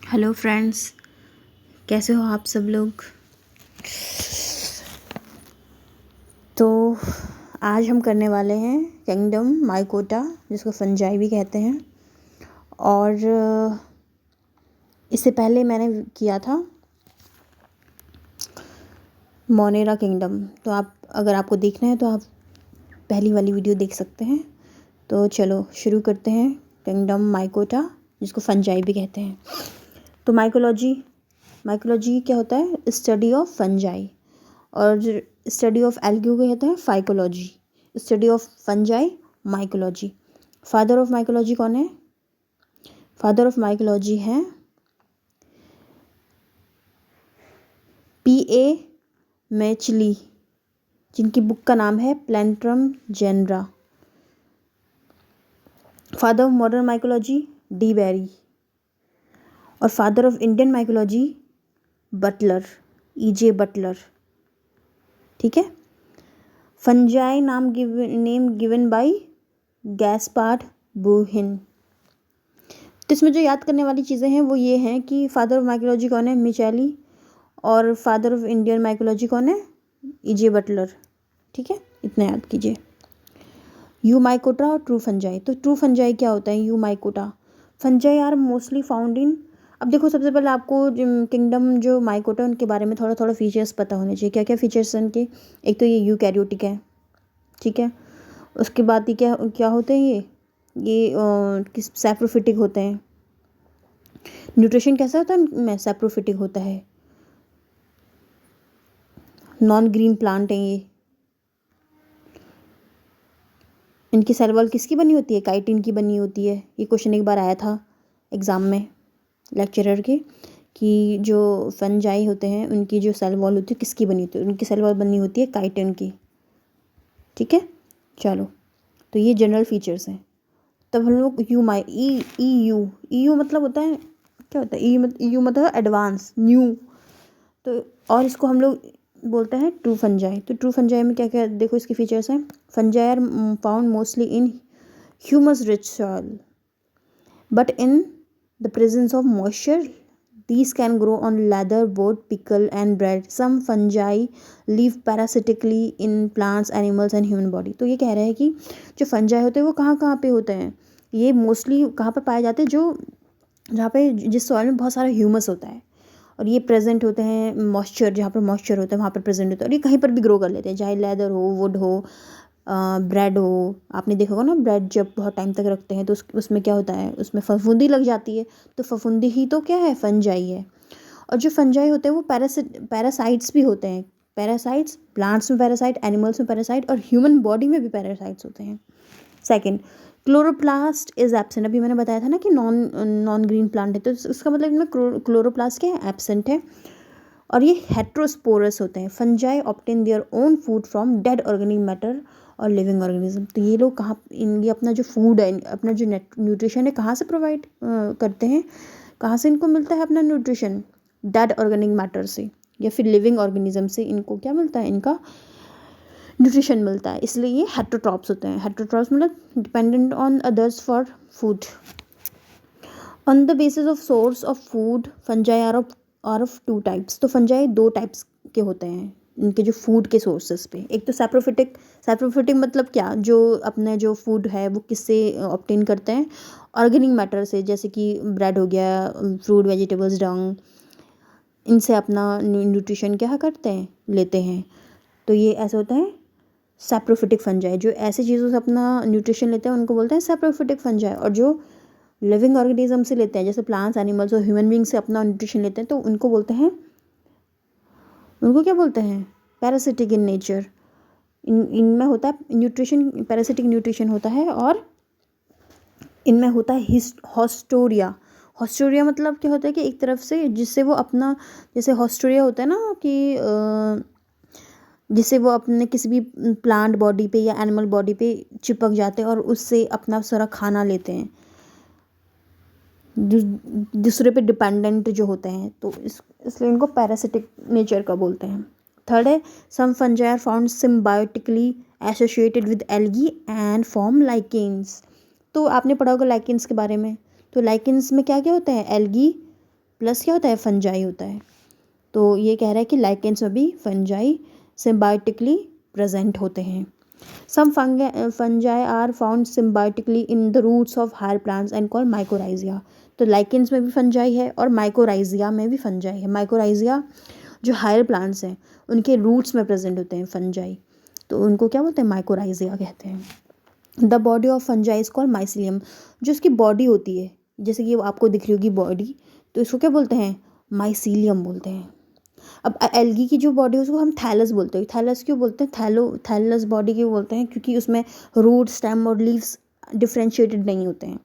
Hello friends, कैसे हो आप सब लोग। तो आज हम करने वाले हैं किंगडम माइकोटा, जिसको फंजाई भी कहते हैं। और इससे पहले मैंने किया था मोनेरा किंगडम। तो अगर आपको देखना है तो आप पहली वाली वीडियो देख सकते हैं। तो चलो शुरू करते हैं किंगडम माइकोटा, जिसको फंजाई भी कहते हैं। तो माइकोलॉजी क्या होता है? Study of fungi. और स्टडी ऑफ एल्गी को कहते हैं phycology. Study of fungi mycology. Father of mycology कौन है? फादर ऑफ माइकोलॉजी है P.A. मैचली, जिनकी बुक का नाम है plantarum genera. Father of modern mycology D. Bary. और father of Indian mycology Butler, E.J. Butler. ठीक है। Fungi name given by Gaspard Bauhin. तो इसमें जो याद करने वाली चीज़ें हैं वो ये हैं कि फादर ऑफ माइकोलॉजी कौन है? मिचेली। और फादर ऑफ इंडियन माइकोलॉजी कौन है? E.J. बटलर। ठीक है, इतना याद कीजिए। यू माइकोटा और ट्रू फंजाई। तो ट्रू फंजाई क्या होता है? Eumycota fungi are mostly found in. अब देखो, सबसे पहले आपको किंगडम जो माइकोटा उनके बारे में थोड़ा थोड़ा फीचर्स पता होने चाहिए। क्या क्या फीचर्स हैं उनके? एक तो ये यूकैरियोटिक है, ठीक है। उसके बाद ये क्या क्या होते हैं? ये किस सैप्रोफिटिक होते हैं। न्यूट्रिशन कैसा होता है इनमें? सैप्रोफिटिक होता है। नॉन ग्रीन प्लांट हैं ये। इनकी सेल वॉल किसकी बनी होती है? काइटिन की बनी होती है। ये क्वेश्चन एक बार आया था एग्ज़ाम में लेक्चरर के, कि जो फंजाई होते हैं उनकी जो सेल वॉल होती है किसकी बनी होती है? उनकी सेल वॉल बनी होती है काइटिन की। ठीक है, चलो। तो ये जनरल फीचर्स हैं। तब हम लोग यू मतलब होता है, क्या होता है? यू मतलब एडवांस, न्यू। तो और इसको हम लोग बोलते हैं ट्रू फंजाई। तो ट्रू फंजाई में क्या क्या देखो इसके फीचर्स हैं। Fungi are found mostly in humus rich soil, but in the presence of moisture these can grow on leather, wood, pickle and bread. Some fungi live parasitically in plants, animals and human body. तो ये कह रहे हैं कि जो fungi होते हैं वो कहाँ कहाँ पे होते हैं? ये मोस्टली कहाँ पर पाए जाते हैं? जहाँ पे जिस सॉइल में बहुत सारा ह्यूमस होता है, और ये प्रेजेंट होते हैं मॉइस्चर, जहाँ पर मॉइस्चर होता है वहाँ पर प्रेजेंट होता है। और ये कहीं पर भी ग्रो कर लेते हैं, चाहे लेदर हो, वुड हो, ब्रेड हो। आपने देखा होगा ना, ब्रेड जब बहुत टाइम तक रखते हैं तो उसमें क्या होता है? उसमें फफूंदी लग जाती है। तो फफूंदी ही तो क्या है? फंजाई है। और जो फंजाई होते हैं वो पैरासाइट्स भी होते हैं। पैरासाइट्स, प्लांट्स में पैरासाइट, एनिमल्स में पैरासाइट, और ह्यूमन बॉडी में भी पैरासाइट्स होते हैं। Second, chloroplast is absent. अभी मैंने बताया था ना कि नॉन ग्रीन प्लांट है, तो इसका मतलब इनमें क्लोरोप्लास्ट क्या है? एब्सेंट है। और ये हेट्रोस्पोरस होते हैं। Fungi obtain their own food from dead organic matter और लिविंग ऑर्गेनिज्म। तो ये लोग कहाँ ये अपना जो फूड है, अपना जो न्यूट्रिशन है, कहाँ से प्रोवाइड करते हैं? कहाँ से इनको मिलता है अपना न्यूट्रिशन? डेड ऑर्गेनिक मैटर से या फिर लिविंग ऑर्गेनिज्म से इनको क्या मिलता है? इनका न्यूट्रिशन मिलता है। इसलिए ये हेट्रोट्रॉप्स होते हैं। हेट्रोट्रॉप्स मतलब dependent on others for food. On the basis of source of food, fungi are of two types. तो फंजाई दो टाइप्स के होते हैं इनके जो फूड के सोर्सेज पे। एक तो सैप्रोफिटिक मतलब क्या? जो अपने जो फूड है वो किससे ऑब्टेन करते हैं? ऑर्गेनिक मैटर से, जैसे कि ब्रेड हो गया, फ्रूट, वेजिटेबल्स, डंग, इनसे अपना न्यूट्रिशन क्या करते हैं? लेते हैं। तो ये ऐसे होता है सैप्रोफिटिक फंजाई। जो ऐसी चीज़ों से अपना न्यूट्रिशन लेते हैं उनको बोलते हैं सैप्रोफिटिक फंजाई। और जो लिविंग ऑर्गेनिज्म से लेते हैं, जैसे प्लांट्स, एनिमल्स और ह्यूमन बींग से अपना न्यूट्रिशन लेते हैं, तो उनको क्या बोलते हैं? Parasitic in nature. इनमें होता है न्यूट्रिशन, पैरासिटिक न्यूट्रिशन होता है। और इनमें होता है हॉस्टोरिया मतलब क्या होता है कि एक तरफ से जिससे वो अपना, जैसे हॉस्टोरिया होता है ना कि जिससे वो अपने किसी भी प्लांट बॉडी पे या एनिमल बॉडी पे चिपक जाते हैं और उससे अपना सारा खाना लेते हैं, दूसरे पे डिपेंडेंट जो होते हैं। तो इसलिए इनको पैरासिटिक नेचर का बोलते हैं। थर्ड है, some fungi are found symbiotically associated with algae and form lichens. तो आपने पढ़ा होगा लाइकेन्स के बारे में। तो लाइकेन्स में क्या क्या होते हैं? एल्गी प्लस क्या होता है, फंजाई होता है। तो ये कह रहा है कि लाइकेंस में भी फंजाई सिम्बायोटिकली प्रेजेंट होते हैं। Some fungi are found symbiotically in the roots of higher plants and called mycorrhizae. तो लाइकेंस में भी फंजाई है और माइकोराइजिया में भी फंजाई है। माइकोराइजिया जो हायर प्लांट्स हैं उनके रूट्स में प्रेजेंट होते हैं फंजाई, तो उनको क्या बोलते हैं, माइकोराइजिया कहते हैं। The body of fungi is called mycelium. जो उसकी बॉडी होती है, जैसे कि आपको दिख रही होगी बॉडी, तो इसको क्या बोलते हैं, माइसीलियम बोलते हैं। अब एल्गी की जो बॉडी है उसको हम थैलस बोलते हैं। थैलस क्यों बोलते हैं, थैलस बॉडी क्यों बोलते हैं, क्योंकि उसमें रूट, स्टेम और लीव्स डिफ्रेंशिएटेड नहीं होते हैं।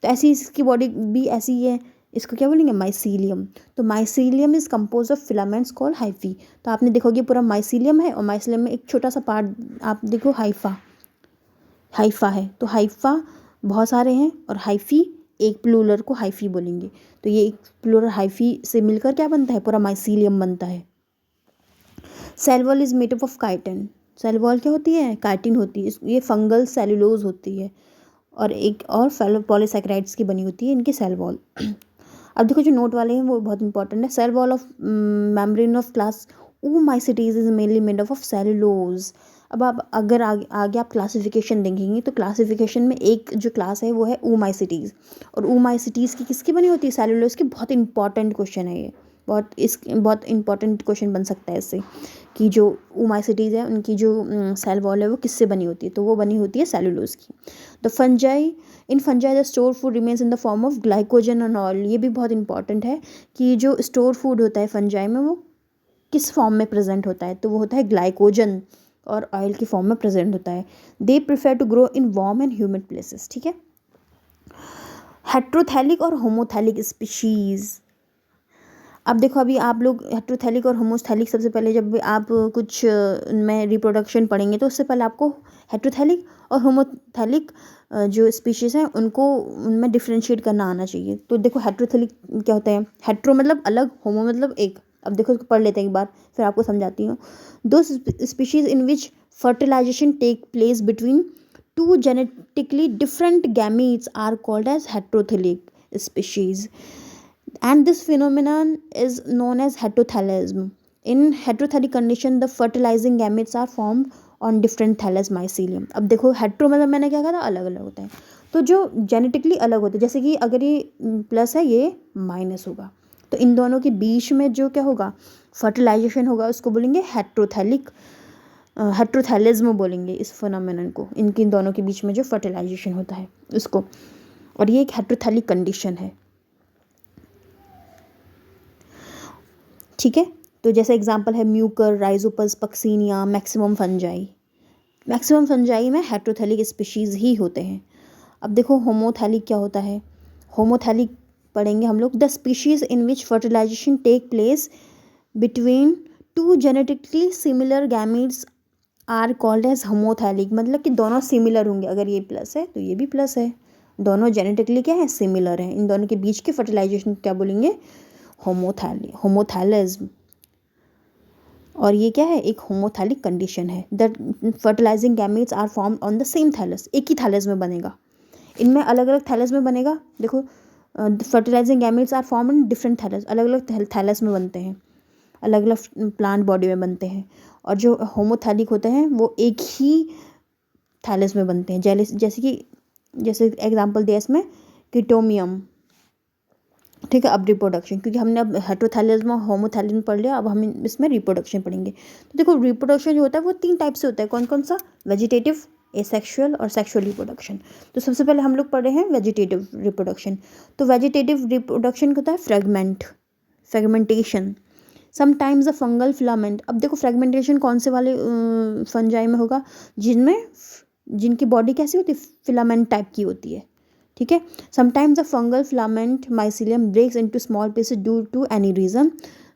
तो ऐसी इसकी बॉडी भी ऐसी ही है, इसको क्या बोलेंगे, माइसीलियम। तो mycelium is compose of filaments called hyphae. तो आपने देखोगे पूरा माइसीलियम है और माइसीलियम में एक छोटा सा पार्ट आप देखो हाइफा है। तो हाइफा बहुत सारे हैं और हाइफी एक प्लूरल को हाइफी बोलेंगे। तो ये एक प्लूरल हाइफी से मिलकर क्या बनता है, पूरा माइसीलियम बनता है। Cell wall is made up of chitin. Cell wall क्या होती है, काइटिन होती है। ये फंगल सेलुलोज होती है और एक और पॉलीसैकेराइड्स की बनी होती है इनकी सेल वॉल। अब देखो जो नोट वाले हैं वो बहुत इंपॉर्टेंट है। Cell wall of membrane of class Oomycetes is mainly made up of cellulose. अब आप अगर आगे आप क्लासिफिकेशन देखेंगे तो क्लासिफिकेशन में एक जो क्लास है वो है ओमाइसिटीज़। और ओमाइसिटीज़ की किसकी बनी होती है, सेलुलोज की। बहुत इंपॉर्टेंट क्वेश्चन है ये, बहुत इंपॉर्टेंट क्वेश्चन बन सकता है इससे, कि जो ओमाइसिटीज़ है उनकी जो सेल वॉल है वो किससे बनी होती है, तो वो बनी होती है सेलुलोज की। The fungi in fungi the store food remains in the form of glycogen and oil. ये भी बहुत इंपॉर्टेंट है कि जो स्टोर फूड होता है फंजाई में वो किस फॉर्म में प्रेजेंट होता है, तो वो होता है ग्लाइकोजन और ऑयल की फॉर्म में प्रेजेंट होता है। They prefer to grow in warm and humid places. ठीक है। हेट्रोथैलिक और होमोथैलिक स्पीशीज। अब देखो अभी आप लोग हेट्रोथैलिक और होमोथैलिक, सबसे पहले जब आप कुछ में रिप्रोडक्शन पढ़ेंगे तो उससे पहले आपको हेट्रोथैलिक और होमोथैलिक जो स्पीशीज़ हैं उनको उनमें डिफ्रेंशिएट करना आना चाहिए। तो देखो हेट्रोथैलिक क्या होता है, हेट्रो मतलब अलग, होमो मतलब एक। अब देखो इसको पढ़ लेते हैं एक बार, फिर आपको समझाती हूँ। दो species in which fertilization take place between two genetically different gametes are called as heterothallic species, and this phenomenon is known as heterothalasm. In heterothallic condition the fertilizing gametes are formed on different thallus mycelium. अब देखो hetero मतलब मैंने क्या कहा था, अलग अलग होता है। तो जो जेनेटिकली अलग होते हैं, जैसे कि अगर ये प्लस है ये माइनस होगा, तो इन दोनों के बीच में जो क्या होगा, फर्टिलाइजेशन होगा, उसको बोलेंगे हेट्रोथैलिज्म बोलेंगे इस फिनोमेनन को। इनके दोनों के बीच में जो फर्टिलाइजेशन होता है उसको, और ये एक हेट्रोथैलिक कंडीशन है। ठीक है। तो जैसे एग्जांपल है Mucor, Rhizopus, Puccinia, maximum fungi. Maximum fungi में हेट्रोथैलिक स्पीशीज़ ही होते हैं। अब देखो होमोथैलिक क्या होता है, होमोथैलिक पढ़ेंगे हम लोग। The species in which fertilization take place between two genetically similar gametes are called as homothallic. मतलब कि दोनों सिमिलर होंगे, अगर ये प्लस है तो ये भी प्लस है, दोनों जेनेटिकली क्या है, सिमिलर है। इन दोनों के बीच के फर्टिलाइजेशन क्या बोलेंगे, होमोथैलिज्म। और ये क्या है, एक होमोथैलिक कंडीशन है। The fertilizing gametes are formed on the same thallus. एक ही थैलस में बनेगा, इनमें अलग अलग थैलस में बनेगा। देखो fertilizing gametes are formed in different thallus, अलग अलग थैलस में बनते हैं, अलग अलग प्लांट बॉडी में बनते हैं। और जो होमोथैलिक होते हैं वो एक ही थैलस में बनते हैं। जैसे एग्जाम्पल दिया इसमें कीटोमियम। ठीक है। अब रिप्रोडक्शन, क्योंकि हमने अब हेट्रोथैलिज्म और होमोथैलिज्म पढ़ लिया, अब हम इसमें रिप्रोडक्शन पढ़ेंगे। तो देखो रिप्रोडक्शन जो होता है वो 3 टाइप से होता है। कौन कौन सा, वेजिटेटिव, एसेक्सुअल और सेक्सुअल रिप्रोडक्शन। तो सबसे पहले हम लोग पढ़ रहे हैं वेजिटेटिव रिप्रोडक्शन। तो वेजिटेटिव रिप्रोडक्शन होता है fragmentation, sometimes a fungal filament. अब देखो फ्रेगमेंटेशन कौन से वाले फंजाई में होगा, जिनकी बॉडी कैसी होती है, फिलामेंट टाइप की होती है। ठीक है। Sometimes the fungal filament mycelium breaks into small pieces due to any reason.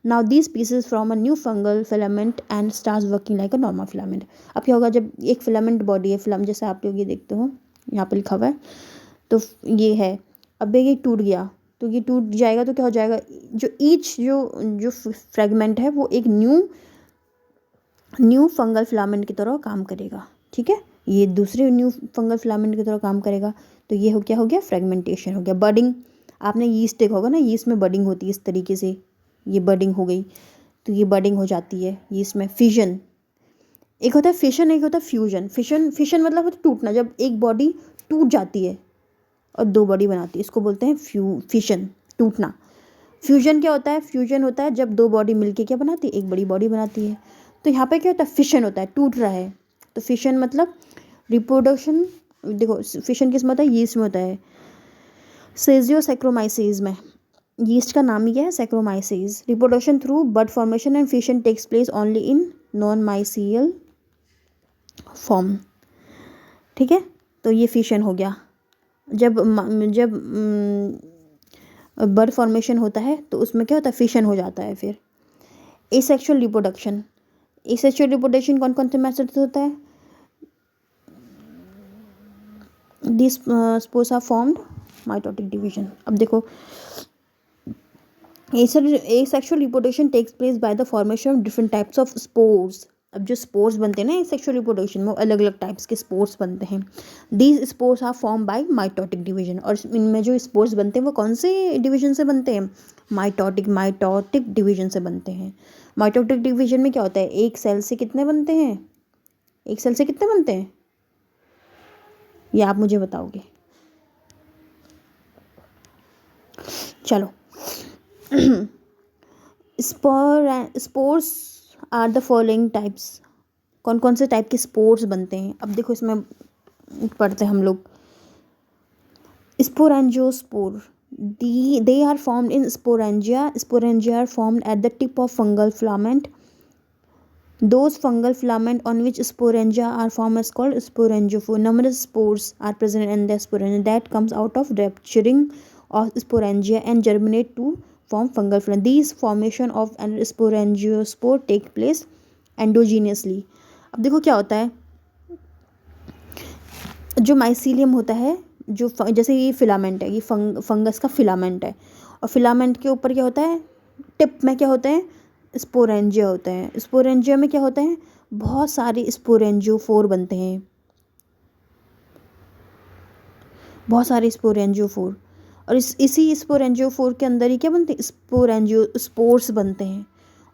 Now these pieces from a new fungal filament and starts working like a normal filament. अब क्या होगा, जब एक फिलामेंट बॉडी है, फिलामेंट जैसे आप लोग ये देखते हो यहाँ पर लिखा हुआ है, तो ये है। अब ये टूट गया, तो ये टूट जाएगा तो क्या हो जाएगा, जो फ्रेगमेंट है वो एक न्यू फंगल फिलामेंट की तरह काम करेगा। ठीक है। ये दूसरे न्यू फंगल फिलामेंट की तरह काम करेगा। तो ये क्या हो गया, फ्रेगमेंटेशन हो गया। बडिंग, आपने यीस्ट देखा होगा ना, यीस्ट में बडिंग होती है इस तरीके से, ये बडिंग हो गई तो ये बडिंग हो जाती है यीस्ट में। फिजन, एक होता है फिशन, एक होता है फ्यूजन। फिशन मतलब होता है टूटना, जब एक बॉडी टूट जाती है और दो बॉडी बनाती है, इसको बोलते हैं फिशन, टूटना। फ्यूजन क्या होता है? फ्यूजन होता है जब दो बॉडी मिलके क्या बनाती है, एक बड़ी बॉडी बनाती है। तो यहाँ पे क्या होता है, फिशन होता है, टूट रहा है। तो फिशन मतलब रिप्रोडक्शन, देखो फिशन किस में होता है, यीस्ट में होता है, सेजियोसैक्रोमाइसीज में। यीस्ट का नाम ही क्या है, Saccharomyces. Reproduction through bud formation and fission takes place only in non mycelial form. ठीक है, तो ये फिशन हो गया। जब बर्ड फॉर्मेशन होता है तो उसमें क्या होता है, फिशन हो जाता है। फिर एसेक्सुअल रिप्रोडक्शन, एसेक्सुअल रिप्रोडक्शन कौन कौन से मेथड से होता है? This spores are formed mitotic division. अब देखो, asexual reproduction takes place by the formation of different types of spores. अब जो स्पोर्स बनते हैं ना एसेक्सुअल रिप्रोडक्शन में, अलग अलग टाइप्स के स्पोर्स बनते हैं। These spores are form by mitotic division. और इनमें जो स्पोर्स बनते हैं वो कौन से डिवीजन से बनते हैं? माइटोटिक डिवीजन से बनते हैं। माइटोटिक डिवीजन में क्या होता है, एक सेल से कितने बनते हैं, एक सेल से कितने बनते हैं, ये आप मुझे बताओगे। चलो spores are the following types. कौन कौन से टाइप के स्पोर्स बनते हैं? अब देखो इसमें पढ़ते हैं हम लोग। Sporangiospore, they are formed in sporangia. Sporangia are formed at the tip of fungal filament. Those fungal filament on which sporangia are formed is called sporangiophore. Numerous spores are present in the sporangia that comes out of rupturing of sporangia and germinate to form fungal filament. These formation of an sporangiospore take place endogenously. अब देखो क्या होता है, जो mycelium होता है, जो जैसे ये फिलामेंट है, ये फंगस का फिलामेंट है, और फिलामेंट के ऊपर क्या होता है, टिप में क्या होते हैं, स्पोरेंजिया होते हैं। स्पोरेंजिया में क्या होते हैं, बहुत सारे स्पोरेंजियोफोर बनते हैं, बहुत सारे स्पोरेंजियोफोर। और इसी स्पोरेंजियोफोर के अंदर ही क्या बनते हैं, स्पोर्स बनते हैं।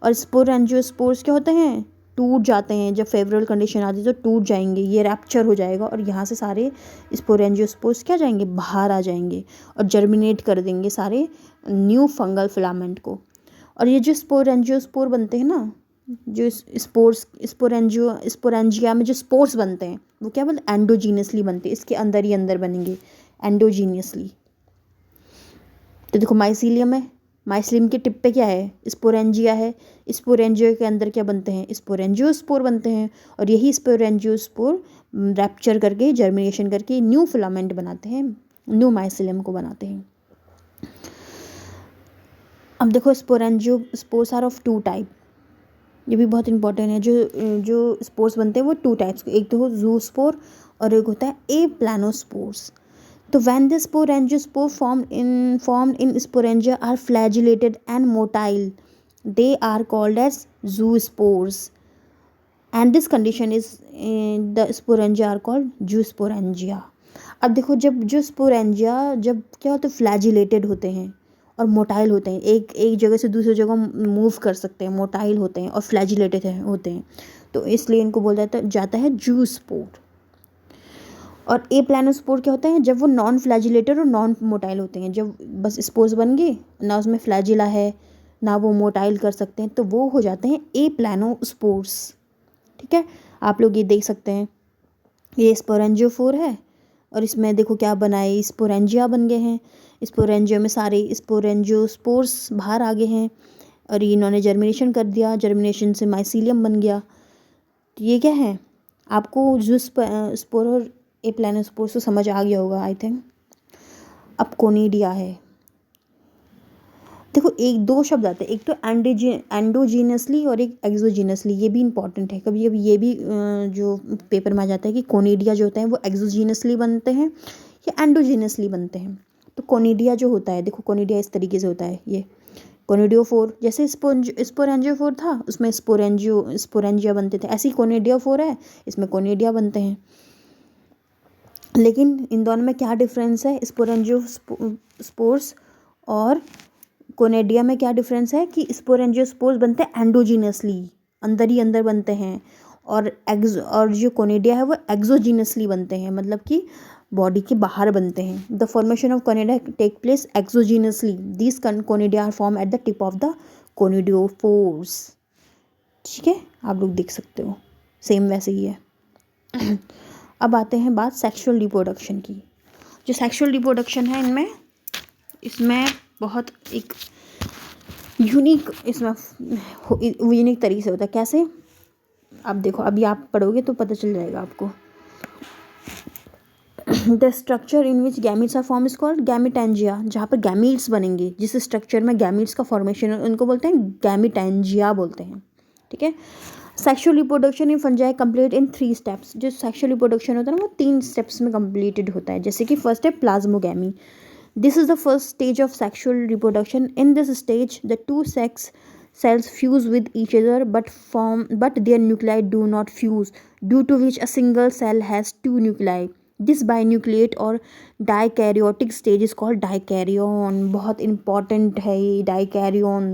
और स्पोरेंजियोस्पोर्स क्या होते हैं, टूट जाते हैं, जब फेवरेबल कंडीशन आती है तो टूट जाएंगे, ये रैप्चर हो जाएगा और यहाँ से सारे स्पोरेंजियोस्पोर्स क्या जाएंगे, बाहर आ जाएंगे और जर्मिनेट कर देंगे सारे न्यू फंगल फिलामेंट को। और ये जो स्पोरेंजियोस्पोर बनते हैं ना, जो स्पोरेंजिया में जो स्पोर्स बनते हैं वो क्या बोलते हैं, एंडोजीनियसली बनते हैं, इसके अंदर ही अंदर बनेंगे एंडोजीनियसली। तो देखो माइसीलियम है, माइसीलियम के टिप पे क्या है, स्पोरेंजिया है, स्पोरेंजिया के अंदर क्या बनते हैं, स्पोरेंजियोस्पोर बनते हैं। और यही स्पोरेंजियोस्पोर रैप्चर करके जर्मिनेशन करके न्यू फिलामेंट बनाते हैं, न्यू माइसीलियम को बनाते हैं। अब देखो spores are of two type, ये भी बहुत इंपॉर्टेंट है। जो स्पोर्स बनते हैं वो टू टाइप्स के, एक तो हो जूस्पोर और एक होता है ए प्लानोस्पोर्स। तो when the sporangiospoor formed in sporangia are flagellated and motile, they are called as zoospores, and this condition is the sporangia are called zoosporangia. अब देखो जो स्पोरेंजिया जब क्या होते हैं, फ्लैजिलेटेड होते हैं और मोटाइल होते हैं, एक जगह से दूसरी जगह मूव कर सकते हैं, मोटाइल होते हैं और फ्लैजिलेटेड होते हैं, तो इसलिए इनको बोला जाता है जूस्पोर। और ए प्लानोस्पोर क्या होता है, जब वो नॉन फ्लैजिलेटेड और नॉन मोटाइल होते हैं, जब बस स्पोर्स बन गए ना, उसमें फ्लैजिला है ना वो मोटाइल कर सकते हैं, तो वो हो जाते हैं ए प्लानोस्पोर्स। ठीक है, आप लोग ये देख सकते हैं, ये स्पोरेंजियोफोर है और इसमें देखो क्या बना है, स्पोरेंजिया बन गए हैं। स्पोरेंजिया में सारे स्पोरेंजियोस्पोर्स बाहर आ गए हैं और इन्होंने जर्मिनेशन कर दिया, जर्मिनेशन से माइसीलियम बन गया। तो ये क्या है, आपको जो स्पोर और ए प्लानोस्पोर्स तो समझ आ गया होगा आई थिंक। अब कोनिडिया है, देखो एक दो शब्द आते हैं, एक तो एंडोजीनसली और एक एक्सोजीनसली, ये भी इंपॉर्टेंट है। कभी कभी ये भी जो पेपर में आ जाता है कि कोनिडिया जो होते हैं वो एक्सोजीनसली बनते हैं या एंडोजीनसली बनते हैं। तो कोनिडिया जो होता है, देखो कोनिडिया इस तरीके से होता है, ये कोनिडियोफोर, जैसे स्पोरेंजियोफोर था उसमें स्पोरेंजिया बनते थे, ऐसे ही कोनिडियोफोर है, इसमें कोनिडिया बनते हैं। लेकिन इन दोनों में क्या डिफरेंस है, स्पोरेंजियोस्पोर्स और कोनेडिया में क्या डिफरेंस है कि स्पोर एंजियोस्पोर्स बनते हैं एंडोजीनसली, अंदर ही अंदर बनते हैं, और जो कोनेडिया है वो एक्सोजीनसली बनते हैं, मतलब कि बॉडी के बाहर बनते हैं। The formation of conidia take place exogenously, this conidia are form at the tip of the conidiophores. ठीक है, आप लोग देख सकते हो सेम वैसे ही है। अब आते हैं बात सेक्सुअल रिप्रोडक्शन की। जो सेक्सुअल रिप्रोडक्शन है इसमें बहुत एक यूनिक तरीके से होता है। कैसे, आप देखो, अभी आप पढ़ोगे तो पता चल जाएगा आपको। The structure in which gametes are form is called gametangia. जहाँ पर गैमीट्स बनेंगे, जिस स्ट्रक्चर में गैमीट्स का फॉर्मेशन है उनको बोलते हैं गैमीटेंजिया बोलते हैं। ठीक है। Sexual reproduction in fungi complete in 3 steps. जो सेक्सुअल रिप्रोडक्शन होता है ना वो 3 स्टेप्स में कंप्लीटेड होता है। जैसे कि फर्स्ट है plasmogamy. This is the first stage of sexual reproduction. In this stage the 2 sex cells fuse with each other but their nuclei do not fuse, due to which a single cell has 2 nuclei. This binucleate और dikaryotic stage is called dikaryon। बहुत important है ये dikaryon।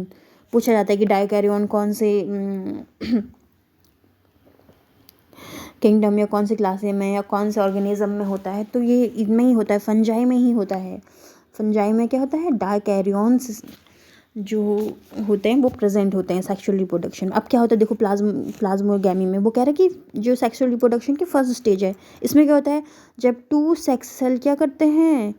पूछा जाता है कि dikaryon कौन से किंगडम या कौन से क्लासे में या कौन से ऑर्गेनिज्म में होता है, तो ये इनमें ही होता है, फंजाई में ही होता है। फंजाई में क्या होता है, डायकैरियंस जो होते हैं वो प्रेजेंट होते हैं सेक्सुअल रिप्रोडक्शन। अब क्या होता है देखो, प्लाज्मोगैमी में वो कह रहे हैं कि जो सेक्सुअल रिप्रोडक्शन की फर्स्ट स्टेज है, इसमें क्या होता है, जब 2 सेक्स सेल क्या करते हैं,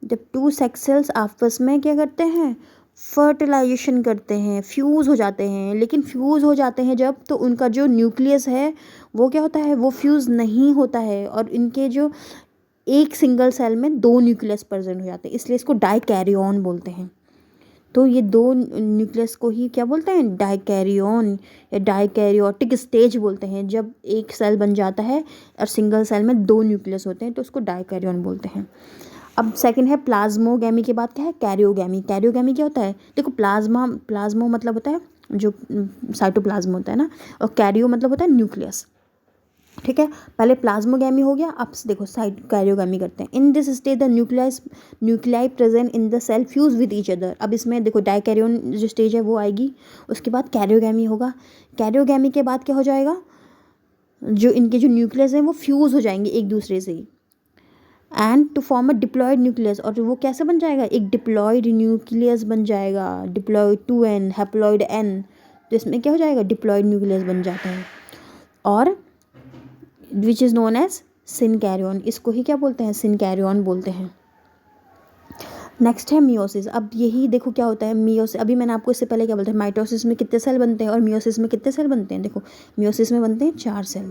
जब 2 सेक्स सेल्स आपस में क्या करते हैं, फर्टिलाइजेशन करते हैं, फ्यूज़ हो जाते हैं। लेकिन फ्यूज़ हो जाते हैं जब, तो उनका जो न्यूक्लियस है वो क्या होता है, वो फ्यूज़ नहीं होता है, और इनके जो एक सिंगल सेल में 2 न्यूक्लियस प्रेजेंट हो जाते हैं, इसलिए इसको डाइकैरियन बोलते हैं। तो ये 2 न्यूक्लियस को ही क्या बोलते हैं, डाइकैरियन या डाइकैरियोटिक स्टेज बोलते हैं। जब एक सेल बन जाता है और सिंगल सेल में 2 न्यूक्लियस होते हैं तो उसको डाइकैरियन बोलते हैं। अब सेकंड है प्लाज्मोगैमी के बाद क्या है, कैरियोगैमी। कैरियोगैमी क्या होता है, देखो प्लाज्मो मतलब होता है जो साइटोप्लाज्म होता है ना, और कैरियो मतलब होता है न्यूक्लियस। ठीक है, पहले प्लाज्मोगैमी हो गया, अब देखो साइड कैरियोगैमी करते हैं। In this stage the nuclei present in the cell fuse with each other. अब इसमें देखो डाइकैरियन जो स्टेज है वो आएगी, उसके बाद कैरियोगैमी होगा। कैरियोगैमी के बाद क्या हो जाएगा, जो इनके जो न्यूक्लियस हैं वो फ्यूज हो जाएंगे एक दूसरे से, and to form a diploid nucleus. और वो कैसे बन जाएगा, एक डिप्लॉयड न्यूक्लियस बन जाएगा, डिप्लॉयड 2n, हैप्लॉयड n। तो इसमें क्या हो जाएगा, डिप्लॉयड न्यूक्लियस बन जाता है, और which is known as syncaryon. इसको ही क्या बोलते हैं, सिनकैरियन बोलते हैं। नेक्स्ट है मियोसिस। अब यही देखो क्या होता है मियोसिस। अभी मैंने आपको इससे पहले क्या बोलते हैं, माइटोसिस में कितने सेल बनते हैं और मियोसिस में कितने सेल बनते हैं। देखो मियोसिस में बनते हैं 4 सेल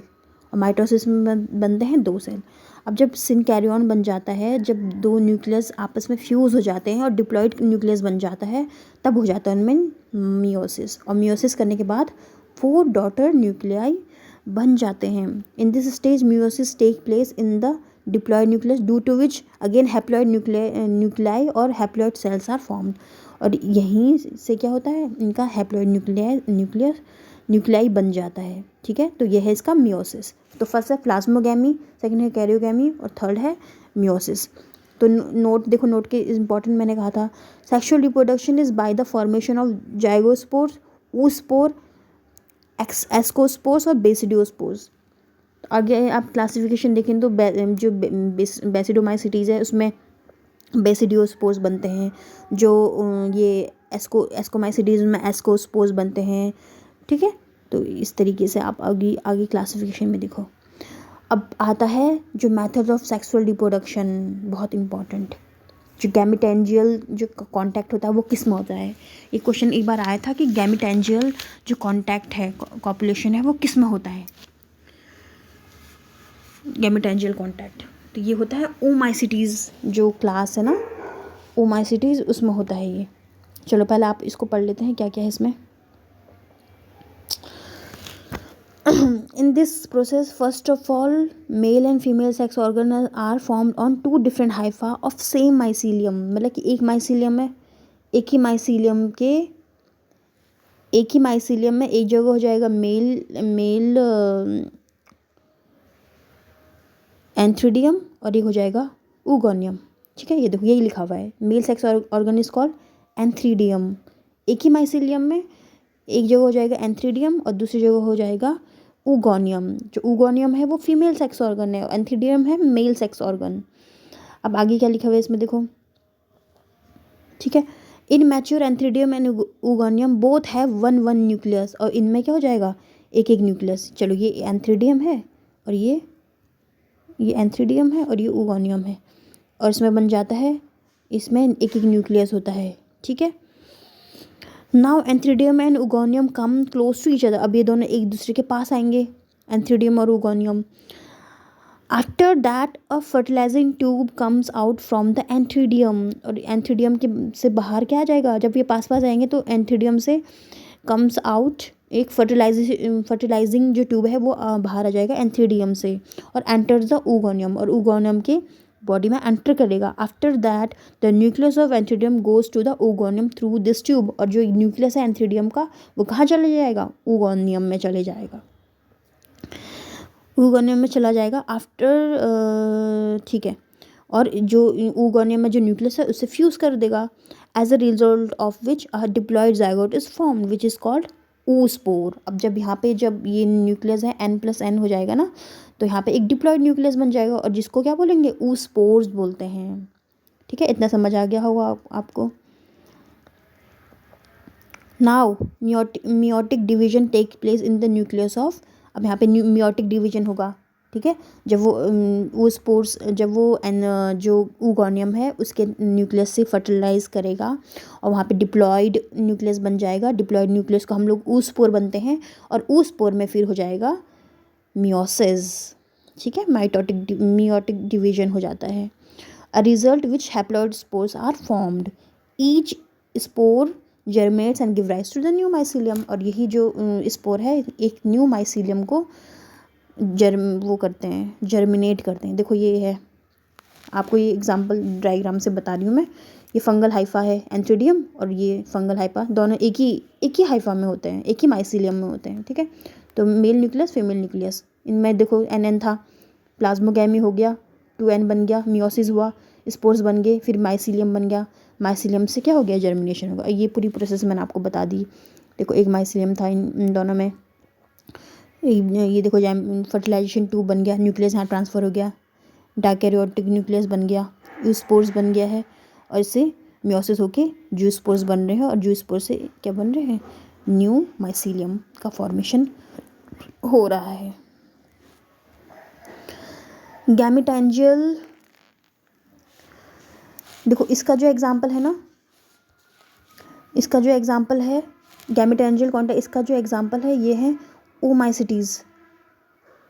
और माइटोसिस में बनते हैं 2 सेल। अब जब सिनकैरियन बन जाता है, जब 2 न्यूक्लियस आपस में फ्यूज़ हो जाते हैं और डिप्लॉयड न्यूक्लियस बन जाता है, तब हो जाता है उनमें मियोसिस। और मियोसिस करने के बाद 4 डॉटर न्यूक्लियाई बन जाते हैं। In this stage meiosis take place in the diploid nucleus, due to which again haploid nuclei और हैप्लॉयड सेल्स आर फॉर्म्ड। और यहीं से क्या होता है, इनका हैप्लॉयड न्यूक्लियाई बन जाता है। ठीक है, तो यह है इसका मियोसिस। तो फर्स्ट है प्लाज्मोगैमी, सेकंड है कैरियोगैमी, और थर्ड है मियोसिस। तो नोट देखो, नोट के इंपॉर्टेंट मैंने कहा था, sexual reproduction is by the formation of zygospores, oospore, ascospores और बेसिडियोस्पोर्स। आगे आप क्लासिफिकेशन देखें तो जो बेसिडोमाइसिटीज़ है उसमें बेसिडियोस्पोर्स बनते हैं, जो ये एस्कोमाइसिटीज़ में एस्कोस्पोर्स बनते हैं। ठीक है, तो इस तरीके से आप आगे क्लासिफिकेशन में देखो। अब आता है जो मेथड ऑफ सेक्सुअल रिप्रोडक्शन, बहुत इंपॉर्टेंट। जो गैमीटेंजियल जो कांटेक्ट होता है वो किस में होता है। ये क्वेश्चन एक बार आया था कि गैमीटेंजियल जो कांटेक्ट है, कॉपुलेशन है, वो किस में होता है, गैमीटेंजियल कांटेक्ट। तो ये होता है ओमाइसिटीज़, जो क्लास है ना ओमाइसिटीज़, उसमें होता है ये। चलो पहले आप इसको पढ़ लेते हैं क्या क्या है इसमें। In this process, first of all, male and female sex organs are formed on 2 different hypha of same mycelium। मतलब कि एक माइसीलियम में एक ही माइसीलियम में एक जगह हो जाएगा मेल एंथ्रीडियम और एक हो जाएगा ऊगोनियम। ठीक है, ये देखो यही लिखा हुआ है, male sex organ is called antheridium. एक ही माइसीलियम में एक जगह हो जाएगा एंथ्रीडियम और दूसरी जगह हो जाएगा ऊगोनियम। जो ऊगोनियम है वो फीमेल सेक्स ऑर्गन है, एंथ्रीडियम है मेल सेक्स ऑर्गन। अब आगे क्या लिखा हुआ है इसमें देखो, ठीक है। In mature antheridium and oogonium both have one one nucleus, और इनमें क्या हो जाएगा एक एक न्यूक्लियस। चलो ये एंथ्रीडियम है और ये एंथ्रीडियम है और ये ऊगोनियम है, और इसमें बन जाता है, इसमें एक एक न्यूक्लियस होता है, ठीक है। Now antheridium and oogonium come close to each other, अब ये दोनों एक दूसरे के पास आएंगे, एंथ्रीडियम और oogonium. After that a fertilising tube comes out from the antheridium, और एंथ्रीडियम के से बाहर क्या आ जाएगा, जब ये पास पास आएंगे तो एंथ्रीडियम से कम्स आउट एक फर्टिलाइजिंग जो ट्यूब है वो बाहर आ जाएगा एंथ्रीडियम से, और एंटर द ऊगोनियम, और ऊगोनियम के बॉडी में एंटर करेगा। After that the nucleus of antheridium goes to the oogonium through this tube, और जो न्यूक्लियस है एंथ्रीडियम का वो कहाँ चले जाएगा, ऊगोनियम में चले जाएगा, ऊगोनियम में चला जाएगा आफ्टर, ठीक है। और जो ऊगोनियम में जो न्यूक्लियस है उससे फ्यूज़ कर देगा, as a result of which a diploid zygote is formed which is called oospore। अब जब यहाँ पे जब ये न्यूक्लियस है n+n हो जाएगा ना, तो यहाँ पे एक डिप्लॉयड न्यूक्लियस बन जाएगा, और जिसको क्या बोलेंगे oospores बोलते हैं, ठीक है। इतना समझ आ गया होगा आपको। Now meiotic division take place in the nucleus of, अब यहाँ पे मियोटिक डिवीजन होगा, ठीक है। जब वो स्पोर्स जब वो जो ऊगोनियम है उसके न्यूक्लियस से फर्टिलाइज करेगा और वहाँ पे डिप्लॉयड न्यूक्लियस बन जाएगा। डिप्लॉयड न्यूक्लियस को हम लोग oospore बनते हैं, और oospore में फिर हो जाएगा मियोसिस, ठीक है। मियोटिक डिवीजन हो जाता है। A result which haploid spores are formed, each spore germinates and give rise to the new mycelium, और यही जो स्पोर है एक न्यू माइसीलियम को वो करते हैं, जर्मिनेट करते हैं। देखो ये है, आपको ये एग्जांपल डायग्राम से बता रही हूँ मैं। ये फंगल हाइफा है एंथ्रीडियम, और ये फंगल हाइफा, दोनों एक ही हाइफा में होते हैं, एक ही माइसीलियम में होते हैं, ठीक है। तो मेल न्यूक्लियस फीमेल न्यूक्लियस, इनमें देखो NN था, प्लाज्मोगैमी हो गया, 2N बन गया, मियोसिस हुआ, स्पोर्स बन गए, फिर माइसीलियम बन गया, माइसीलियम से क्या हो गया जर्मिनेशन होगा। ये पूरी प्रोसेस मैंने आपको बता दी। देखो एक माइसीलियम था इन दोनों में, ये देखो फर्टिलाइजेशन ट्यूब बन गया, न्यूक्लियस यहाँ ट्रांसफ़र हो गया, डायकैरियोटिक न्यूक्लियस बन गया, स्पोर्स बन गया है, और इससे मियोसिस होके जू स्पोर्स बन रहे हैं, और जू स्पोर से क्या बन रहे हैं, न्यू माइसीलियम का फॉर्मेशन हो रहा है। गैमेटेंजियल, देखो इसका जो एग्जांपल है ना, इसका जो एग्जांपल है गैमेटेंजियल कॉन्टैक्ट, इसका जो एग्जांपल है ये है ओमाइसिटीज़।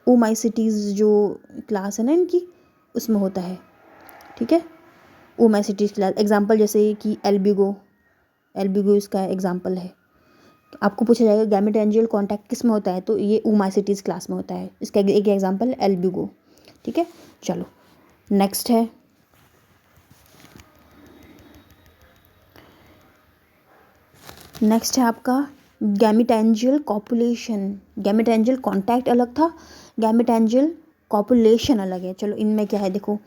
ओमाइसिटीज़ जो क्लास है ना इनकी, उसमें होता है, ठीक है। ओमाइसिटीज़ क्लास एग्जांपल जैसे कि एल्बिगो इसका एग्जांपल है। आपको पूछा जाएगा गैमेटेंजियल कॉन्टैक्ट किस में होता है, तो ये ओमाइसिटीज़ क्लास में होता है। इसका एक एग्जांपल है एल्बिगो, ठीक है। चलो नेक्स्ट है, आपका गैमेटेंजियल कॉपुलेशन। गैमेटेंजियल कॉन्टैक्ट अलग था, गैमेटेंजियल कॉपुलेशन अलग है। चलो इनमें क्या है देखो,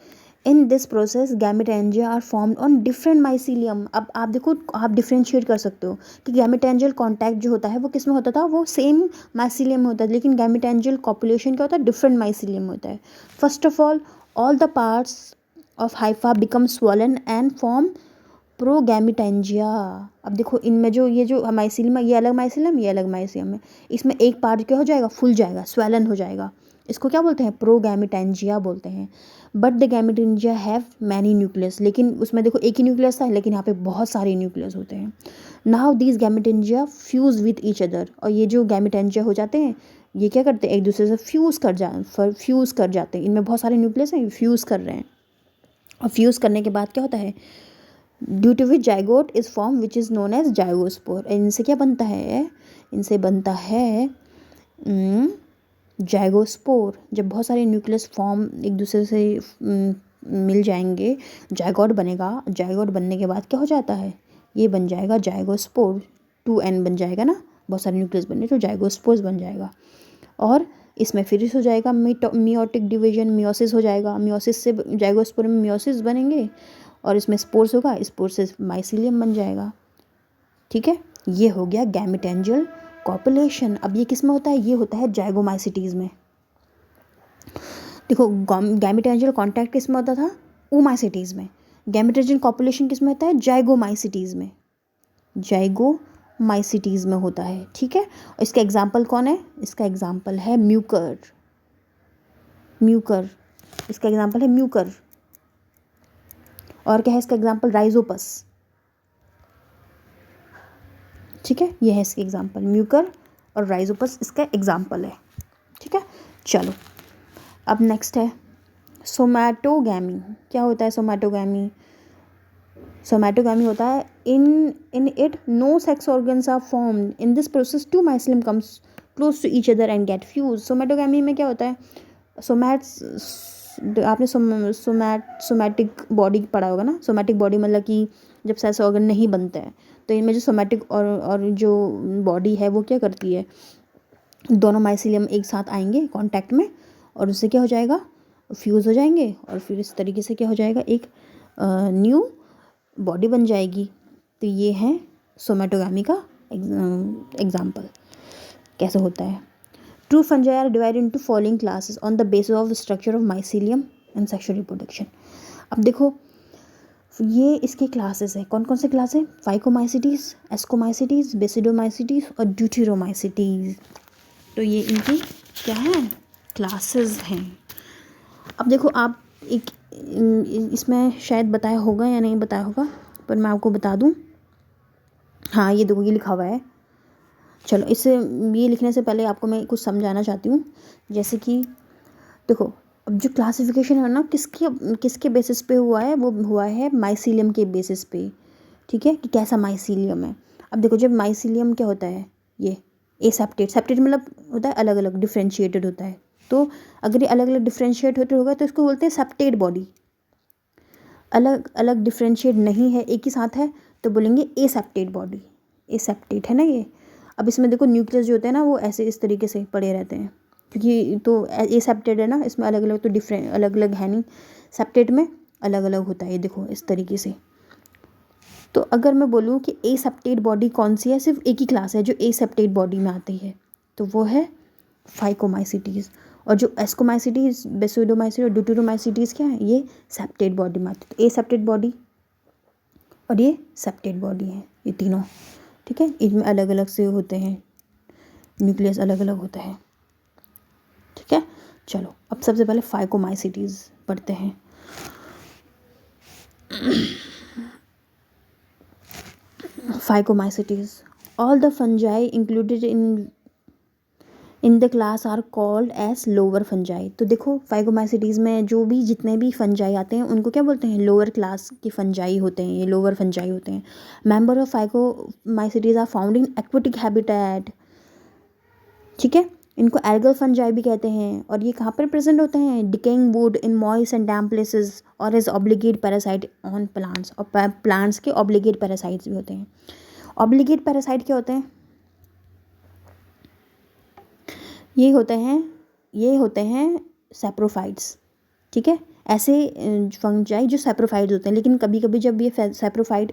in this process gametangia are formed on different mycelium. अब आप देखो, आप डिफ्रेंशिएट कर सकते हो कि गैमेटेंजियल कॉन्टैक्ट जो होता है वो किस में होता था, वो सेम माइसीलियम में होता है, लेकिन गैमेटेंजियल कॉपुलेशन क्या होता है, डिफरेंट माइसीलियम में होता है। First of all the parts of hypha become swollen and form progametangia. अब देखो इनमें जो ये जो माइसीलियम है, ये अलग माइसीलियम, ये अलग माइसीलियम है, इसमें एक पार्ट क्या हो जाएगा, फूल जाएगा, स्वेलन हो जाएगा, इसको क्या बोलते हैं, प्रोगैमेटेंजिया बोलते हैं। But the gametangia have many nucleus, लेकिन उसमें देखो एक ही न्यूक्लियस था, लेकिन यहाँ पे बहुत सारे न्यूक्लियस होते हैं। Now these gametangia fuse with each other, और ये जो गैमेटेंजिया हो जाते हैं ये क्या करते हैं, एक दूसरे से फ्यूज़ कर जाते हैं। इनमें बहुत सारे न्यूक्लियस हैं, फ्यूज़ कर रहे हैं, और फ्यूज़ करने के बाद क्या होता है, due to which zygote is form which is known as zygospore. इनसे क्या बनता है, इनसे बनता है जाइगोस्पोर। जब बहुत सारे न्यूक्लियस फॉर्म एक दूसरे से मिल जाएंगे, जाइगोट बनेगा, जाइगोट बनने के बाद क्या हो जाता है, ये बन जाएगा जाइगोस्पोर, 2N बन जाएगा ना, बहुत सारे न्यूक्लियस बनने तो जाइगोस्पोर्स बन जाएगा। और इसमें फिर हो जाएगा मियोटिक डिवीजन, मियोसिस हो जाएगा, मियोसिस से जाइगोस्पोर में मियोसिस बनेंगे, और इसमें स्पोर्स होगा, स्पोर्स से माइसीलियम बन जाएगा, ठीक है, ये हो गया गैमेटेंजियल कॉपुलेशन। अब ये किस में होता है? ये होता है जाइगोमाइसिटीज़ में। देखो गैमेटेंजियल कॉन्टैक्ट किस में होता था? ओमाइसिटीज़ में। गैमेटेंजियल कॉपुलेशन किस में होता है? जाइगोमाइसिटीज़ में। जाइगोमाइसिटीज़ में होता है, ठीक है। और इसका एग्जाम्पल कौन है? इसका एग्जाम्पल है म्यूकर। म्यूकर, इसका एग्जाम्पल है म्यूकर। और क्या है इसका एग्जाम्पल? राइजोपस, ठीक है। ये है इसके एग्जाम्पल, म्यूकर और राइजोपस इसका एग्जाम्पल है, ठीक है। चलो अब नेक्स्ट है सोमैटोगैमी। क्या होता है सोमैटोगैमी? सोमैटोगैमी होता है in it no sex organs are formed in this process two mycelium comes close to each other and get fuse. Somatogamy में क्या होता है? आपने सोमैटिक बॉडी पढ़ा होगा ना। सोमैटिक बॉडी मतलब कि जब सेक्स ऑर्गन नहीं बनते हैं तो इनमें जो सोमैटिक और जो बॉडी है वो क्या करती है? दोनों माइसिलियम एक साथ आएंगे कांटेक्ट में और उससे क्या हो जाएगा? फ्यूज़ हो जाएंगे और फिर इस तरीके से क्या हो जाएगा? एक न्यू बॉडी बन जाएगी। तो ये है सोमैटोगैमी का एग्जाम्पल कैसे होता है। True fungi are divided into following classes on the basis of structure of mycelium and sexual reproduction. अब देखो ये इसके क्लासेस है। कौन कौन से क्लास है? फाइकोमाइसिटीज़, एस्कोमाइसिटीज़, बेसिडोमाइसिटीज़ और ड्यूटेरोमाइसिटीज़। तो ये इनकी क्या है? क्लासेस हैं। अब देखो आप एक इसमें शायद बताया होगा या नहीं बताया होगा, पर मैं आपको बता दूं। हाँ ये देखो ये लिखा हुआ है। चलो इससे ये लिखने से पहले आपको मैं कुछ समझाना चाहती हूँ। जैसे कि देखो अब जो क्लासिफिकेशन है ना किसके बेसिस पे हुआ है? वो हुआ है माइसिलियम के बेसिस पे, ठीक है, कि कैसा माइसिलियम है। अब देखो जब माइसिलियम क्या होता है? ये एसेप्टेट, सेप्टेट मतलब होता है अलग अलग, डिफ्रेंशिएटेड होता है। तो अगर ये अलग अलग डिफ्रेंशिएट होते होगा तो इसको बोलते हैं सेप्टेट बॉडी। अलग अलग डिफ्रेंशिएट नहीं है, एक ही साथ है, तो बोलेंगे एसेप्टेट बॉडी। एसेप्टेट है ना ये। अब इसमें देखो न्यूक्लियस जो होते हैं ना वो ऐसे इस तरीके से पड़े रहते हैं, क्योंकि तो एसेप्टेड है ना, इसमें अलग अलग तो डिफरेंट अलग अलग है नहीं, सेप्टेट में अलग अलग होता है। ये देखो इस तरीके से। तो अगर मैं बोलूँ कि एसेप्टेट बॉडी कौन सी है, सिर्फ एक ही क्लास है जो एसेप्टेट बॉडी में आती है, तो वो है फाइकोमाइसिटीज़। और जो एस्कोमाइसिटीज़, बेसिडोमाइसिटीज़ और ड्यूटेरोमाइसिटीज़ क्या है? ये सेप्टेट बॉडी में आती है। तो एसेप्टेट बॉडी और ये सेप्टेट बॉडी है, ये तीनों, ठीक है। इनमें अलग अलग से होते हैं, न्यूक्लियस अलग अलग होता है, ठीक है। चलो अब सबसे पहले फाइकोमाइसिटीज़ पढ़ते हैं। Phycomycetes, all the fungi included in the class are called as lower fungi. तो देखो फाइकोमाइसिटीज़ में जो भी जितने भी फंजाई आते हैं उनको क्या बोलते हैं? लोअर क्लास के फंजाई होते हैं, ये लोअर फंजाई होते हैं। Member of Phycomycetes are found in aquatic habitat, ठीक है। इनको एल्गल फंजाई भी कहते हैं। और ये कहाँ पर प्रेजेंट होते हैं? Decaying wood in moist and damp places और as obligate parasite on plants. और प्लांट्स के ऑब्लिगेट पैरासाइट्स भी होते हैं। ऑब्लिगेट पैरासाइट क्या होते हैं? ये होते हैं सैप्रोफाइट्स, ठीक है। ऐसे फंजाई जो सैप्रोफाइट्स होते हैं, लेकिन कभी कभी जब ये सैप्रोफाइट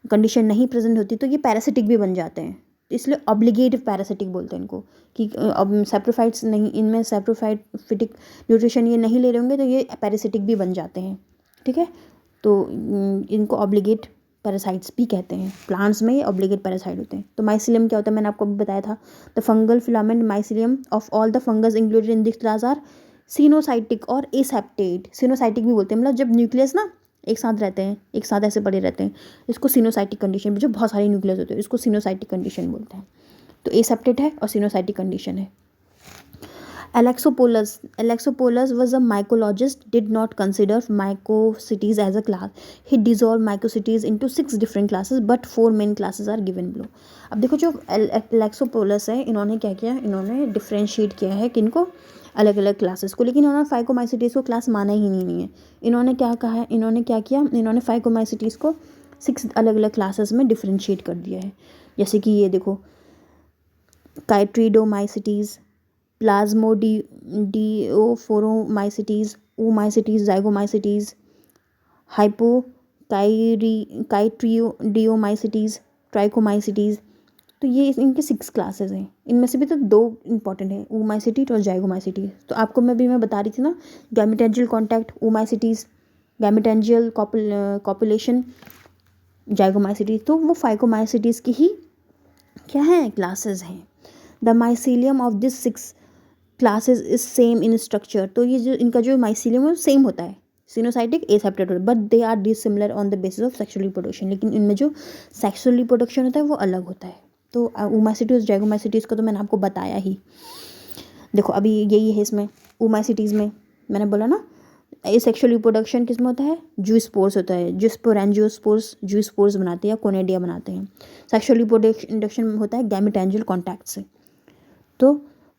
कंडीशन नहीं प्रेजेंट होती तो ये पैरासिटिक भी बन जाते हैं, इसलिए ऑब्लिगेटिव पैरासिटिक बोलते हैं इनको। कि अब सैप्रोफाइट्स नहीं, इनमें सैप्रोफाइटिक न्यूट्रिशन ये नहीं ले रहे होंगे तो ये पैरासिटिक भी बन जाते हैं, ठीक है। तो इनको ऑब्लिगेट पैरासाइट्स भी कहते हैं। प्लांट्स में ये ऑब्लिगेट पैरासाइट होते हैं। तो माइसिलियम क्या होता है? मैंने आपको अभी बताया था। The fungal filament mycelium of all the fungus included in this class are coenocytic और एसेप्टेट। सिनोसाइटिक भी बोलते हैं, मतलब जब न्यूक्लियस ना एक साथ रहते हैं, एक साथ ऐसे पड़े रहते हैं, इसको सिनोसाइटिक कंडीशन, जो बहुत सारे न्यूक्लियस होते हैं इसको सिनोसाइटिक कंडीशन बोलते हैं। तो एसेप्टेट है और सिनोसाइटिक कंडीशन है। Alexopoulos was a mycologist, did not consider mycosities as a class. He dissolved mycosities into 6 different classes, but 4 main classes are given below. अब देखो जो Alexopoulos है, इन्होंने क्या किया? इन्होंने डिफ्रेंशिएट किया है किनको? अलग अलग क्लासेस को, लेकिन इन्होंने फाइकोमाइसिटीज़ को क्लास माना ही नहीं है। इन्होंने क्या कहा है? इन्होंने क्या किया? इन्होंने फाइकोमाइसिटीज़ को 6 अलग अलग क्लासेस में डिफ्रेंशिएट कर दिया है। जैसे कि ये देखो, काइट्रीडोमाइसिटीज़, प्लाज्मोडियोफोरोमाइसिटीज़, ओमाइसिटीज़, जाइगोमाइसिटीज़, हाइपोकाइट्रियोडियोमाइसिटीज़, ट्राइकोमाइसिटीज़। तो ये इनके 6 क्लासेस हैं। इनमें से भी तो 2 इंपॉर्टेंट हैं, oomacyetid और zygomacyetid। तो आपको मैं बता रही थी ना, गैमेटेंजियल कॉन्टैक्ट oomacyetid, गैमेटेंजियल कॉपुलेशन zygomacyetid। तो वो फाइकोमाइसिटीज़ की ही क्या है, क्लासेस हैं। The mycelium of this 6 classes is same in structure. तो ये जो इनका जो माइसीलियम है सेम होता है, coenocytic aseptate, but they are dissimilar on the basis of sexual reproduction. लेकिन इनमें जो सेक्सुअल रिप्रोडक्शन होता है वो अलग होता है। तो oomacyetid zygomacyetid को तो मैंने आपको बताया ही। देखो अभी यही है इसमें oomacyetid में मैंने बोला ना, ये सेक्सुअल रिप्रोडक्शन किस में होता है, जूस्पोर्स होता है, जिसपोर एंजियोस्पोर्स जूस्पोर्स बनाते हैं या कोनेडिया बनाते हैं। सेक्सुअल रिप्रोडक्शन में होता है गैमेटेंजियल कॉन्टैक्ट से। तो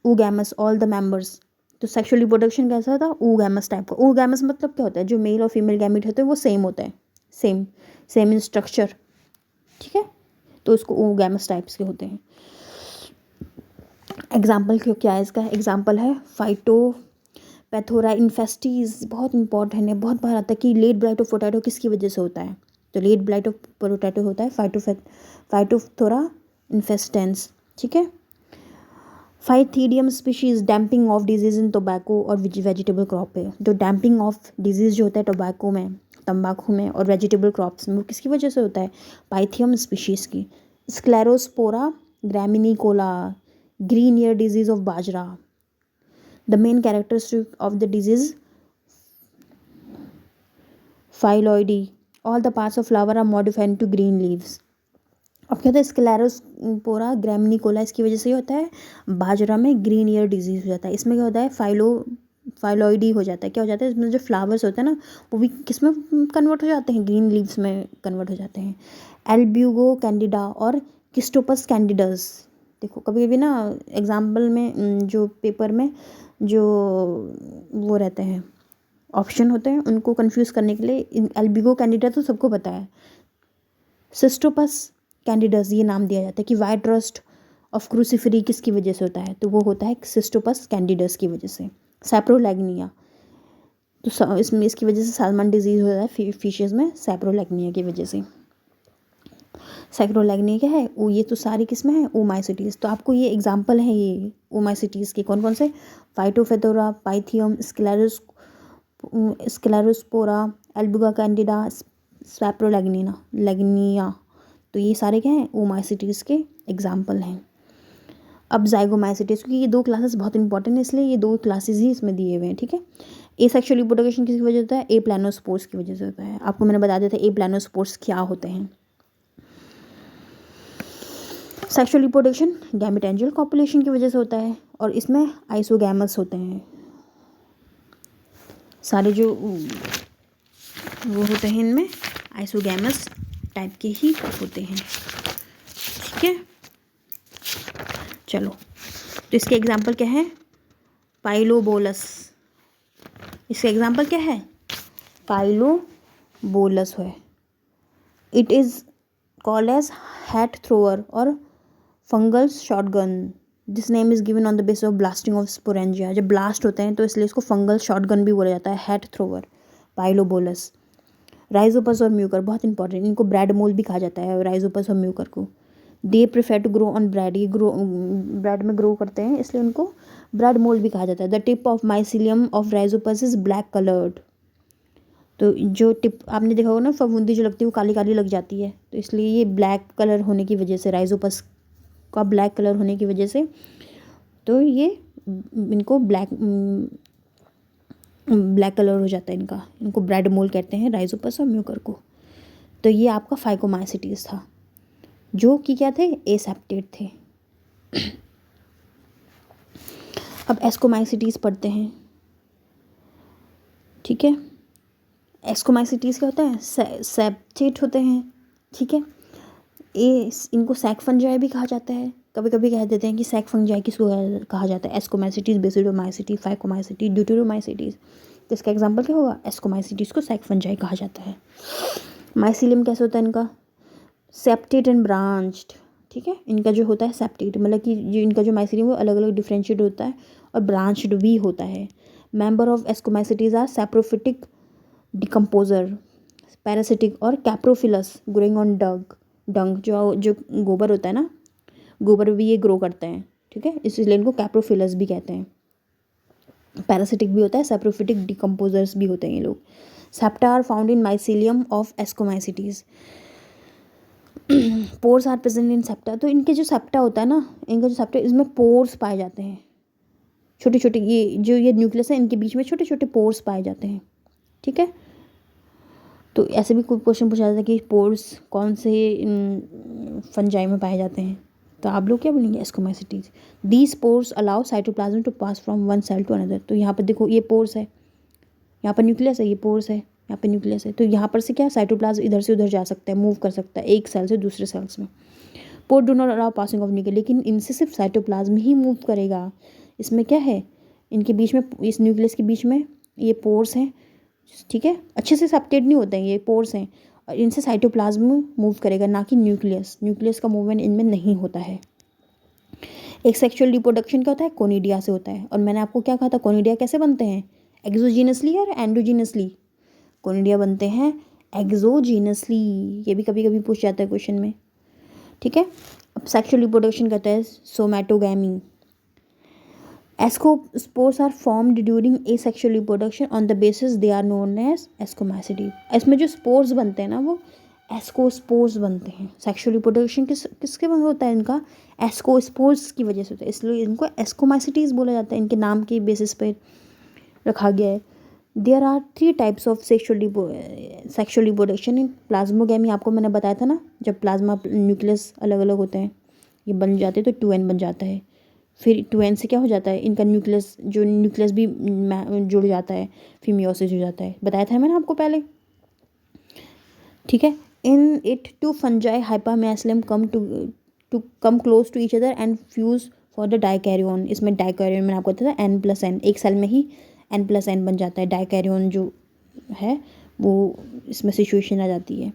oogamous ऑल द मेंबर्स। तो सेक्सुअल रिप्रोडक्शन कैसा होता है, oogamous टाइप का। oogamous मतलब क्या होता है, जो मेल और फीमेल गैमेट होते हैं वो सेम होता है, सेम इन स्ट्रक्चर, ठीक है। तो उसको oogamous टाइप्स के होते हैं। एग्जाम्पल क्या है इसका, एग्जाम्पल है फाइटोपैथोरा इन्फेस्टीज, बहुत इंपॉर्टेंट है, बहुत बार आता है कि लेट ब्लाइट ऑफ पोटैटो किसकी वजह से होता है। तो लेट ब्लाइट ऑफ पोटैटो होता है फाइटोपैथोरा इन्फेस्टेंस, ठीक है। Pythium species damping off disease in tobacco और वेजिटेबल क्रॉप है। जो डैम्पिंग ऑफ डिजीज जो होता है टोबैको में, तंबाकू में और वेजिटेबल क्रॉप्स में, वो किसकी वजह से होता है, पाइथियम स्पीशीज़ की। Sclerospora graminicola, green ear disease of bajra. The main characteristic of the disease phyllody, all the parts of flower are modified to green leaves. अब क्या होता है, स्क्लेरोस्पोरा ग्रामिनिकोला, इसकी वजह से ये होता है बाजरा में ग्रीन ईयर डिजीज हो जाता है। इसमें क्या होता है, फाइलॉइडी हो जाता है। क्या हो जाता है, इसमें जो फ्लावर्स होते हैं ना वो भी किस में कन्वर्ट हो जाते हैं, ग्रीन लीव्स में कन्वर्ट हो जाते हैं। एल्ब्यूगो कैंडिडा और किस्टोपस कैंडिडस। देखो कभी कभी ना एग्जाम्पल में जो पेपर में जो वो रहते हैं ऑप्शन होते हैं, उनको कंफ्यूज करने के लिए एल्ब्यूगो कैंडिडा तो सबको पता है, सिस्टोपस कैंडिडस ये नाम दिया जाता है कि वाइट रस्ट ऑफ क्रूसीफेरी किसकी वजह से होता है, तो वो होता है सिस्टोपस कैंडिडस की वजह से। सैप्रोलैग्निया, तो इसमें इसकी वजह से साल्मन डिजीज होता है फिशेस में, सैप्रोलैग्निया की वजह से। सैक्रोलैग्निया क्या है, वो ये तो सारी किस्में हैं oomacyetid। तो आपको ये एग्जाम्पल है ये oomacyetid के कौन कौन से, फाइटोफेथोरा, पाइथियम, स्क्लेरोस्पोरा, एल्बुगा कैंडिडा, सैप्रोलैग्निया। तो ये सारे क्या हैं, oomacyetid के एग्जाम्पल हैं। अब zygomacyetid, क्योंकि ये 2 क्लासेस बहुत इंपॉर्टेंट है इसलिए ये 2 क्लासेस ही इसमें दिए हुए हैं, ठीक है। एसेक्सुअल रिप्रोडक्शन किसकी वजह से होता है, एप्लानोस्पोर्स की वजह से होता है। आपको मैंने बता दिया था एप्लानोस्पोर्स क्या होते हैं। सेक्सुअल रिप्रोडक्शन गैमेटेंजियल कॉपुलेशन की वजह से होता है और इसमें आइसोगैमस होते हैं, सारे जो वो होते हैं इनमें आइसोगैमस टाइप के ही होते हैं, ठीक है। चलो तो इसके एग्जाम्पल क्या है, पाइलोबोलस, इसका एग्जाम्पल क्या है, पाइलोबोलस है। It is called as hat thrower और fungal shotgun. This name is given on the basis of blasting of sporangia. जब ब्लास्ट होते हैं तो इसलिए इसको फंगल शॉटगन भी बोला जाता है, हैट थ्रोअर, पाइलोबोलस। राइजोपस और म्यूकर बहुत इंपॉर्टेंट, इनको ब्रेड मोल भी कहा जाता है, राइजोपस और म्यूकर को। They prefer to grow on bread, ये ब्रेड में ग्रो करते हैं इसलिए उनको ब्रेड मोल भी कहा जाता है। The tip of mycelium of Rhizopus is black coloured. तो जो टिप आपने देखा होगा ना, फफूंदी जो लगती है वो काली काली लग जाती है, तो इसलिए ये ब्लैक कलर होने की वजह से, राइजोपस का ब्लैक कलर होने की वजह से, तो ये इनको ब्लैक कलर हो जाता है इनका, इनको ब्रेड मोल कहते हैं, राइजोपस और म्यूकर को। तो ये आपका फाइकोमाइसिटीज था जो कि क्या थे, एसेप्टेड थे। अब एस्कोमाइसिटीज पढ़ते हैं, ठीक है। एस्कोमाइसिटीज क्या होता है, सेप्टेट होते हैं, ठीक है। इनको सैक फंजाई भी कहा जाता है, कभी कभी कह देते हैं कि सैक फंजाई किसको कहा जाता है, एस्कोमाइसिटीज, बेसिडोमाइसिटी, फाइकोमाइसिटी, ड्यूटेरोमाइसिटीज। तो इसका एग्जांपल क्या होगा, एस्कोमाइसिटीज को सैक फंजाई कहा जाता है। माइसीलियम कैसे होता है इनका, सेप्टेट एंड ब्रांच्ड, ठीक है। इनका जो होता है सेप्टेट, मतलब कि जो इनका जो माइसीलियम वो अलग अलग डिफ्रेंशिएट होता है और ब्रांच्ड भी होता है। Member of Ascomycetes are saprophytic decomposer, parasitic और कैप्रोफिलस ग्रोइंग ऑन डग। डंग जो जो गोबर होता है ना, गोबर भी ये ग्रो करते हैं, ठीक है, इसलिए इनको कैप्रोफिलस भी कहते हैं। पैरासिटिक भी होता है, सैप्रोफिटिक डिकम्पोजर्स भी होते हैं ये लोग। Septa are found in mycelium of Ascomycetes. Pores are present in septa. तो इनके जो सेप्टा होता है ना, इनका जो सेप्टा, इसमें पोर्स पाए जाते हैं, छोटे छोटे, ये न्यूक्लियस है, इनके बीच में छोटे छोटे पोर्स पाए जाते हैं, ठीक है। तो ऐसे भी कोई क्वेश्चन पूछा जाता है कि पोर्स कौन से फंजाई में पाए जाते हैं, तो आप लोग क्या बोलेंगे, Ascomycetes. These pores allow cytoplasm to pass from one cell to another. तो यहाँ पर देखो ये पोर्स है, यहाँ पर न्यूक्लियस है, ये पोर्स है, यहाँ पे न्यूक्लियस है, तो यहाँ पर से क्या साइटोप्लाज्म इधर से उधर जा सकता है, मूव कर सकता है एक सेल से दूसरे सेल्स में। Pore do not allow passing of nucleus, लेकिन इनसे सिर्फ साइटोप्लाज्म ही मूव करेगा। इसमें क्या है, इनके बीच में, इस न्यूक्लियस के बीच में ये पोर्स हैं, ठीक है, अच्छे से सेप्टेड नहीं होते हैं, ये पोर्स हैं, और इनसे साइटोप्लाज्म मूव करेगा, ना कि न्यूक्लियस। न्यूक्लियस का मूवमेंट इनमें नहीं होता है। एक सेक्सुअल रिप्रोडक्शन क्या होता है, कोनिडिया से होता है। और मैंने आपको क्या कहा था, कोनिडिया कैसे बनते हैं, एक्सोजीनसली और एंडोजीनसली। कोनिडिया बनते हैं एक्सोजीनसली, ये भी कभी कभी पूछ जाता है क्वेश्चन में, ठीक है। अब सेक्सुअल रिप्रोडक्शन कहता है somatogamy. Ascospores are formed during asexual reproduction on the basis they are known as Ascomycetes. इसमें जो स्पोर्स बनते हैं ना, वो एस्कोस्पोर्स बनते हैं। सेक्सुअल रिप्रोडक्शन किसके वजह होता है, इनका एस्कोस्पोर्स की वजह से होता है, इसलिए इनको एस्कोमाइसिटीज बोला जाता है, इनके नाम के बेसिस पर रखा गया है। There are 3 types of sexual reproduction in plasmogamy. आपको मैंने बताया था ना, जब प्लाज्मा न्यूक्लियस अलग अलग होते हैं, ये बन जाते हैं, तो 2n बन जाता है। फिर 2n से क्या हो जाता है, इनका न्यूक्लियस भी जुड़ जाता है, फिर मियोसिस हो जाता है, बताया था मैंने आपको पहले, ठीक है। In it 2 fungi hypha mycelium come close to each other and fuse for the dikaryon. इसमें डाइकैरियन मैंने आपको बताया था n+n, एक सेल में ही n+n बन जाता है। डाइकैरियन जो है वो इसमें सिचुएशन आ जाती है।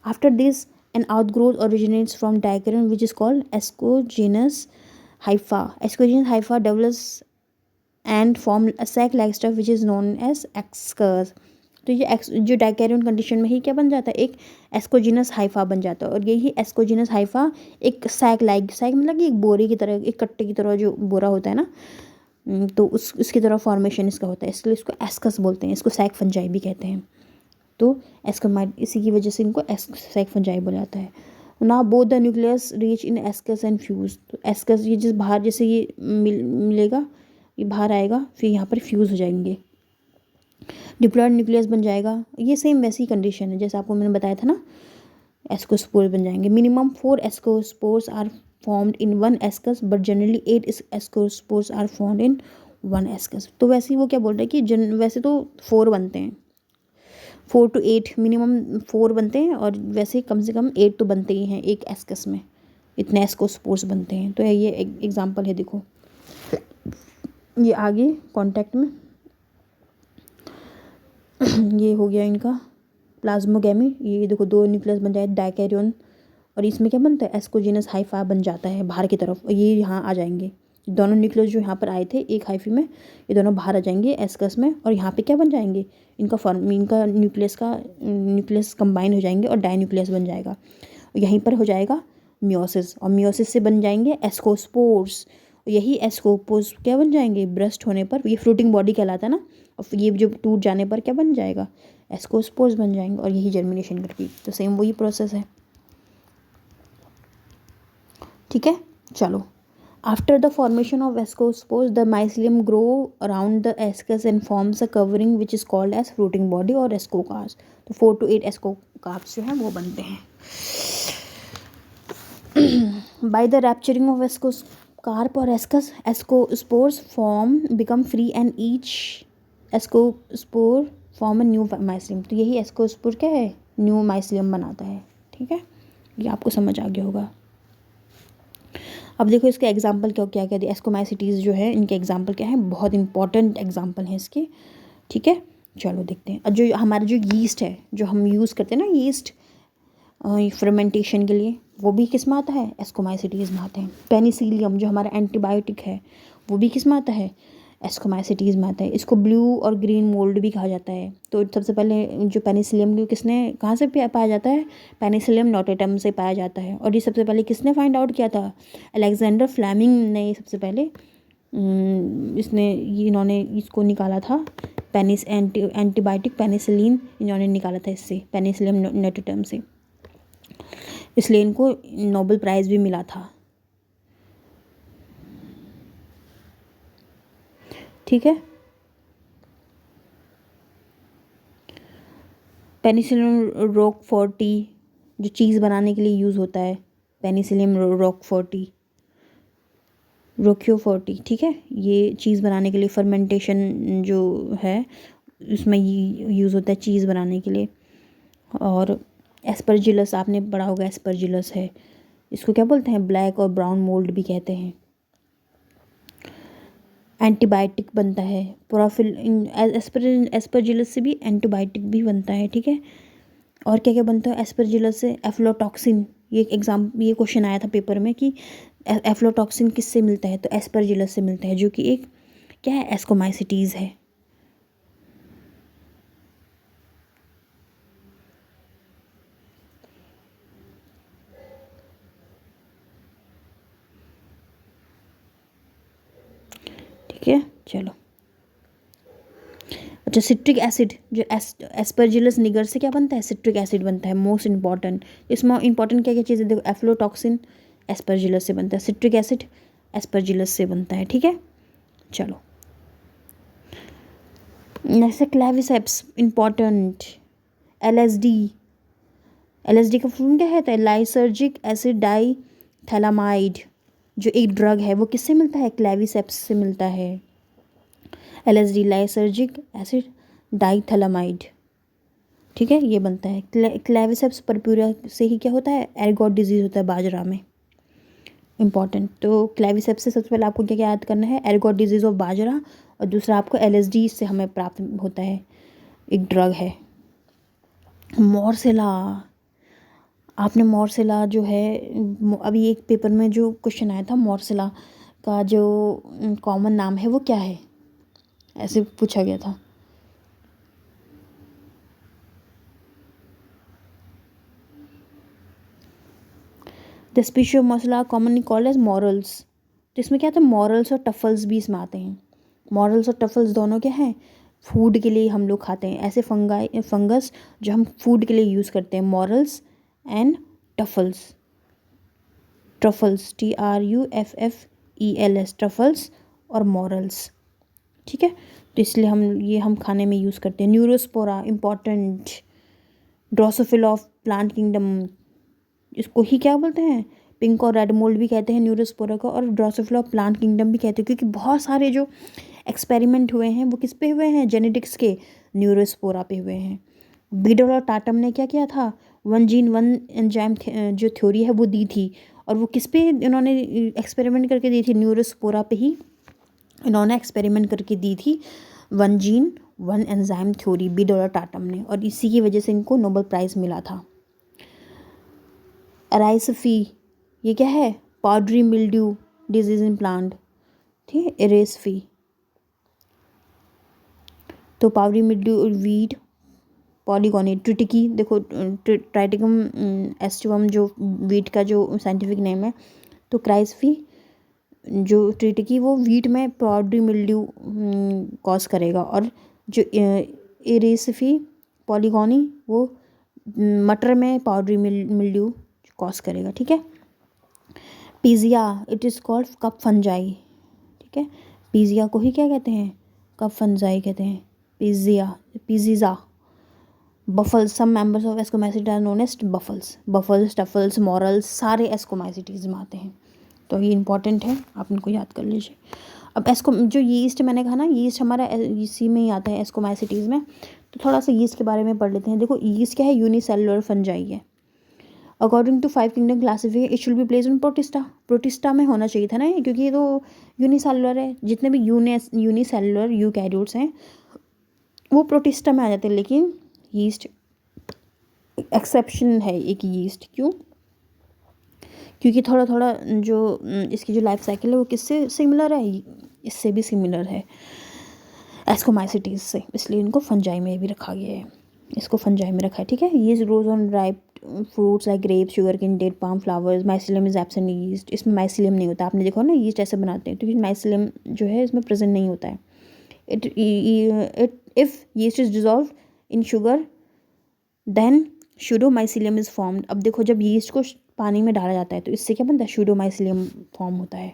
After this an outgrowth originates from dikaryon which is called ascogenous hypha. Ascogenous hypha develops and form a sac like stuff which is known as ascus. तो ये जो डाइकैरियन कंडीशन में ही क्या बन जाता है, एक एस्कोजीनस हाइफा बन जाता है। और यही एस्कोजीनस हाइफा एक सैक मतलब कि एक बोरे की तरह, एक कट्टे की तरह जो बोरा होता है ना, तो उसकी तरह फॉर्मेशन इसका होता है, इसलिए इसको एस्कस बोलते हैं। इसको सैक फंजाई भी कहते हैं। तो एस्कोमाइट, इसी की वजह से इनको सैक फंजाई बोला जाता है। ना both the nucleus reach in ascus and fuse. तो एस्कस ये जिस बाहर जैसे ये मिलेगा, ये बाहर आएगा, फिर यहाँ पर फ्यूज़ हो जाएंगे, डिप्लॉयड न्यूक्लियस बन जाएगा। ये सेम वैसी कंडीशन है जैसे आपको मैंने बताया था ना, एस्कोस्पोर बन जाएंगे। Minimum 4 ascospores are formed in one ascus but generally 8 ascospores are found in one ascus। तो वैसे ही वो क्या बोल रहे हैं कि वैसे तो 4 बनते हैं, 4 to 8 मिनिमम 4 बनते हैं, और वैसे कम से कम 8 तो बनते ही हैं एक एस्कस में, इतने एस्कोस्पोर्स बनते हैं। तो ये एग्जांपल है, देखो ये आगे कॉन्टैक्ट में ये हो गया इनका प्लाज्मोगैमी। ये देखो 2 न्यूक्लियस बन जाए डाइकैरियन, और इसमें क्या बनता है, एस्कोजीनस हाइफा बन जाता है बाहर की तरफ, और ये यहाँ आ जाएंगे दोनों न्यूक्लियस जो यहाँ पर आए थे एक हाइफी में, ये दोनों बाहर आ जाएंगे एस्कस में, और यहाँ पे क्या बन जाएंगे, इनका न्यूक्लियस कंबाइन हो जाएंगे और डाइन्यूक्लियस बन जाएगा। यहीं पर हो जाएगा मियोसिस, और मियोसिस से बन जाएंगे एस्कोस्पोर्स। यही एस्कोपोर्स क्या बन जाएंगे, ब्रस्ट होने पर, ये फ्रूटिंग बॉडी कहलाता है ना, और ये जो टूट जाने पर क्या बन जाएगा, एस्कोस्पोर्स बन जाएंगे, और यही जर्मिनेशन करती। तो सेम वही प्रोसेस है, ठीक है। चलो, after the formation of ascospores the mycelium grow around the ascus and forms a covering which is called as fruiting body और एस्कोकार्प्स। तो 4 to 8 एस्कोकार्प्स जो हैं वो बनते हैं। By the rupturing of ascocarp और ascus, ascospores form become free and each ascospore form a new mycelium. तो यही एस्कोस्पोर क्या है, न्यू माइसिलियम बनाता है, ठीक है। ये आपको समझ आ गया होगा। अब देखो इसके एग्जाम्पल क्या दिया, एस्कोमाइसिटीज़ जो है इनके एग्जाम्पल क्या है, बहुत इंपॉर्टेंट एग्जाम्पल हैं इसके, ठीक है। चलो देखते हैं। जो हमारा जो यीस्ट है, जो हम यूज़ करते हैं ना यीस्ट फर्मेंटेशन के लिए, वो भी किस में आता है, एस्कोमाइसिटीज़ में आते हैं। पेनिसिलियम जो हमारा एंटीबायोटिक है, वो भी किस में आता है, एस्कोमाइसिटीज़ में आता है। इसको ब्लू और ग्रीन मोल्ड भी कहा जाता है। तो सबसे पहले जो पेनिसिलियम को किसने कहाँ से पाया जाता है, पेनिसिलियम नोटेटम से पाया जाता है। और ये सबसे पहले किसने फाइंड आउट किया था, अलेक्जेंडर फ्लेमिंग ने सबसे पहले इन्होंने इसको निकाला था। एंटीबायोटिक पेनिसिलिन इन्होंने निकाला था इससे, पेनिसिलियम नोटेटम से, इसलिए इनको नोबेल प्राइज़ भी मिला था। ठीक है। पेनिसिलियम रोकफोर्टी जो चीज़ बनाने के लिए यूज़ होता है, पेनिसिलियम रोकफोर्टी, रोक्योफोर्टी, ठीक है। ये चीज़ बनाने के लिए, फर्मेंटेशन जो है उसमें ये यूज़ होता है चीज़ बनाने के लिए। और एस्परजिलस आपने पढ़ा होगा, एस्परजिलस है, इसको क्या बोलते हैं, ब्लैक और ब्राउन मोल्ड भी कहते हैं। एंटीबायोटिक बनता है, एस्परजिलस से भी एंटीबायोटिक भी बनता है, ठीक है। और क्या क्या बनता है एस्परजिलस से, एफ्लोटॉक्सिन, ये क्वेश्चन आया था पेपर में कि एफ्लोटॉक्सिन किससे मिलता है, तो एस्परजिलस से मिलता है, जो कि एक क्या है, एस्कोमाइसिटीज़ है। ठीक है, चलो। अच्छा, सिट्रिक एसिड जो एस्परजिलस निगर से क्या बनता है, सिट्रिक एसिड बनता है, मोस्ट इंपॉर्टेंट। इसमें इंपॉर्टेंट क्या क्या चीज़ें देखो, एफ्लोटॉक्सिन एस्परजिलस से बनता है, सिट्रिक एसिड एस्परजिलस से बनता है, ठीक है। चलो, जैसे क्लेविसेप्स इंपॉर्टेंट, एलएसडी, एलएसडी का फॉर्म क्या है, लाइसर्जिक एसिड डाइथैलामाइड, जो एक ड्रग है वो किससे मिलता है, क्लेविसेप्स से मिलता है। एलएसडी लाइसर्जिक एसिड डाइथैलामाइड, ठीक है, ये बनता है। क्लेविसेप्स परप्यूरिया से ही क्या होता है, एर्गोट डिजीज़ होता है बाजरा में, इंपॉर्टेंट। तो क्लेविसेप्स से सबसे पहले आपको क्या क्या याद करना है, एर्गोट डिजीज़ ऑफ बाजरा, और दूसरा आपको एलएसडी से हमें प्राप्त होता है, एक ड्रग है। मॉर्सेला, आपने मॉर्सेला जो है, अभी एक पेपर में जो क्वेश्चन आया था, मॉर्सेला का जो कॉमन नाम है वो क्या है, ऐसे पूछा गया था। The species of Morchella commonly called as morels. तो इसमें क्या था, मॉरल्स और टफल्स भी इसमें आते हैं। मॉरल्स और टफल्स दोनों क्या हैं, फूड के लिए हम लोग खाते हैं, ऐसे फंगस जो हम फूड के लिए यूज़ करते हैं, morels and truffles. Truffles, TRUFFELS, truffles और मॉरल्स, ठीक है। तो इसलिए हम खाने में यूज़ करते हैं। Neurospora important, Drosophila of plant kingdom, इसको ही क्या बोलते हैं, पिंक और रेड मोल्ड भी कहते हैं न्यूरोस्पोरा को, और ड्रोसोफिला ऑफ प्लांट किंगडम भी कहते हैं, क्योंकि बहुत सारे जो एक्सपेरिमेंट हुए हैं वो किस पे हुए हैं, जेनेटिक्स के, न्यूरोस्पोरा पे हुए हैं। बीडल और टाटम ने क्या किया था, वन जीन वन एंजाइम जो थ्योरी है वो दी थी, और वो किस पे इन्होंने एक्सपेरिमेंट करके दी थी, न्यूरोस्पोरा पे ही इन्होंने एक्सपेरिमेंट करके दी थी, one gene one enzyme theory, beetle और टाटम ने, और इसी की वजह से इनको नोबेल प्राइज़ मिला था। एराइसफी, ये क्या है, powdery mildew disease in plant, ठीक है, एरेसफी। तो पाउडरी मिल्ड्यू, वीट, पॉलीगोनी, ट्रिटिकी, देखो ट्राइटिकम एस्टिवम जो वीट का जो साइंटिफिक नेम है, तो क्राइसफी जो ट्रिटिकी वो वीट में पाउडरी मिल्ड्यू कॉज करेगा, और जो एरेसफी पॉलीगोनी वो मटर में पाउडरी मिल्ड्यू कॉज करेगा, ठीक है। Peziza, it is called cup fungi, ठीक है, पीजिया को ही क्या कहते हैं, कप फंजाई कहते हैं, पीजिया। बफल्स, some members of ascomycete are known as बफल्स, टफल्स, मॉरल्स, सारे एस्कोमाइसिटीज़ में आते हैं। तो ये इंपॉर्टेंट है, आप इनको याद कर लीजिए। अब जो यीस्ट मैंने कहा ना, यीस्ट हमारा इसी में ही आता है, एस्कोमाइसिटीज़ में। तो थोड़ा सा यीस्ट के बारे में पढ़ लेते हैं। देखो यीस्ट क्या है, यूनिसेलुलर फंजाई है। According to 5 kingdom classification it should be place in Protista में होना चाहिए था ना, क्योंकि ये तो यूनिसेलुलर है। जितने भी यूनिसेलुलर यूकैरियोट्स हैं वो प्रोटिस्टा में आ जाते हैं, लेकिन यीस्ट एक्सेप्शन है, एक यीस्ट। क्यों? क्योंकि थोड़ा थोड़ा जो इसकी जो लाइफ साइकिल है वो किससे सिमिलर है, इससे भी सिमिलर है, एस्कोमाइसिटीज से, इसलिए इनको फंजाई में भी रखा गया है, इसको फंजाई में रखा है, ठीक है। ये grows on ripe fruits like grapes, sugar cane, date palm flowers, mycelium is absent yeast, इसमें माइसिलियम नहीं होता, आपने देखा ना यीस्ट ऐसे बनाते हैं, क्योंकि माइसिलियम जो है इसमें प्रेजेंट नहीं होता है। It if yeast is dissolve in sugar then pseudomycelium is formed. अब देखो जब यीस्ट को पानी में डाला जाता है तो इससे क्या बनता है, शूडोमाइसिलियम फॉर्म होता है।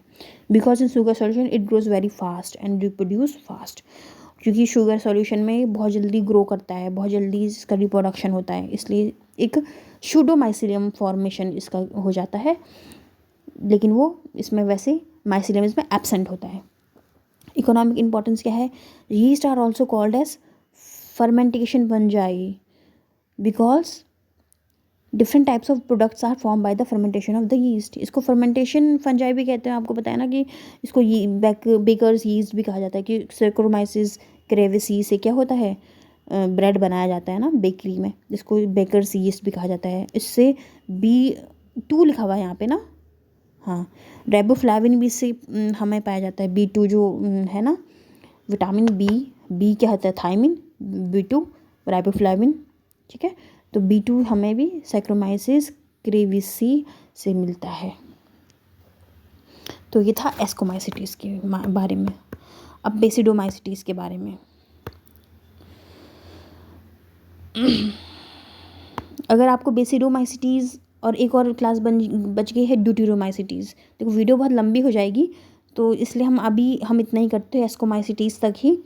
Because in sugar solution it grows very fast and reproduce fast, क्योंकि शुगर सॉल्यूशन में बहुत जल्दी ग्रो करता है, बहुत जल्दी इसका रिप्रोडक्शन होता है, इसलिए एक शूडोमाइसिलियम फॉर्मेशन इसका हो जाता है, लेकिन वो इसमें वैसे माइसिलियम इसमें एब्सेंट होता है। इकोनॉमिक इंपॉर्टेंस क्या है, yeast are also called as fermentation fungi because different types of products are form by the fermentation of the yeast. इसको फर्मेंटेशन फंजाई भी कहते हैं, आपको पता है ना कि इसको बेकर्स यीस्ट भी कहा जाता है, कि सेक्रोमाइसिस क्रेविसी से क्या होता है, ब्रेड बनाया जाता है ना बेकरी में, इसको बेकर्स यीस्ट भी कहा जाता है। इससे B2 लिखा हुआ है यहाँ पे ना, हाँ, रेबोफ्लाविन भी इससे हमें पाया जाता है, B2 जो है ना विटामिन बी क्या होता है, थायमिन, B2 राइबोफ्लाविन, ठीक है। तो B2 हमें भी सैक्रोमाइसिस क्रेविसी से मिलता है। तो ये था एस्कोमाइसिटीज़ के बारे में। अब बेसिडोमाइसिटीज़ के बारे में अगर आपको बेसिडोमाइसिटीज़ और एक और क्लास बच गई है ड्यूटेरोमाइसिटीज़। देखो वीडियो बहुत लंबी हो जाएगी तो इसलिए हम इतना ही करते हैं, एस्कोमाइसिटीज़ तक ही।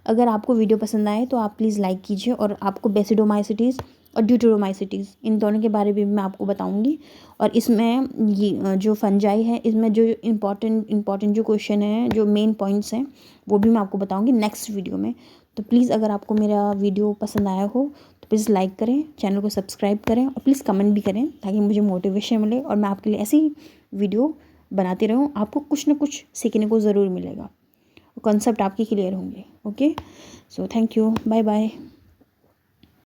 अगर आपको वीडियो पसंद आए तो आप प्लीज़ लाइक कीजिए, और आपको बेसिडोमाइसिटीज़ और ड्यूटेरोमाइसिटीज़ इन दोनों के बारे में मैं आपको बताऊंगी। और इसमें ये जो फंजाई है, इसमें जो इम्पॉर्टेंट जो क्वेश्चन है, जो मेन पॉइंट्स हैं, वो भी मैं आपको बताऊंगी नेक्स्ट वीडियो में। तो प्लीज़ अगर आपको मेरा वीडियो पसंद आया हो तो प्लीज़ लाइक करें, चैनल को सब्सक्राइब करें, और प्लीज़ कमेंट भी करें ताकि मुझे मोटिवेशन मिले और मैं आपके लिए ऐसी वीडियो बनाती रहूँ। आपको कुछ ना कुछ सीखने को ज़रूर मिलेगा, कॉन्सेप्ट आपके क्लियर होंगे। Okay, so thank you, bye bye.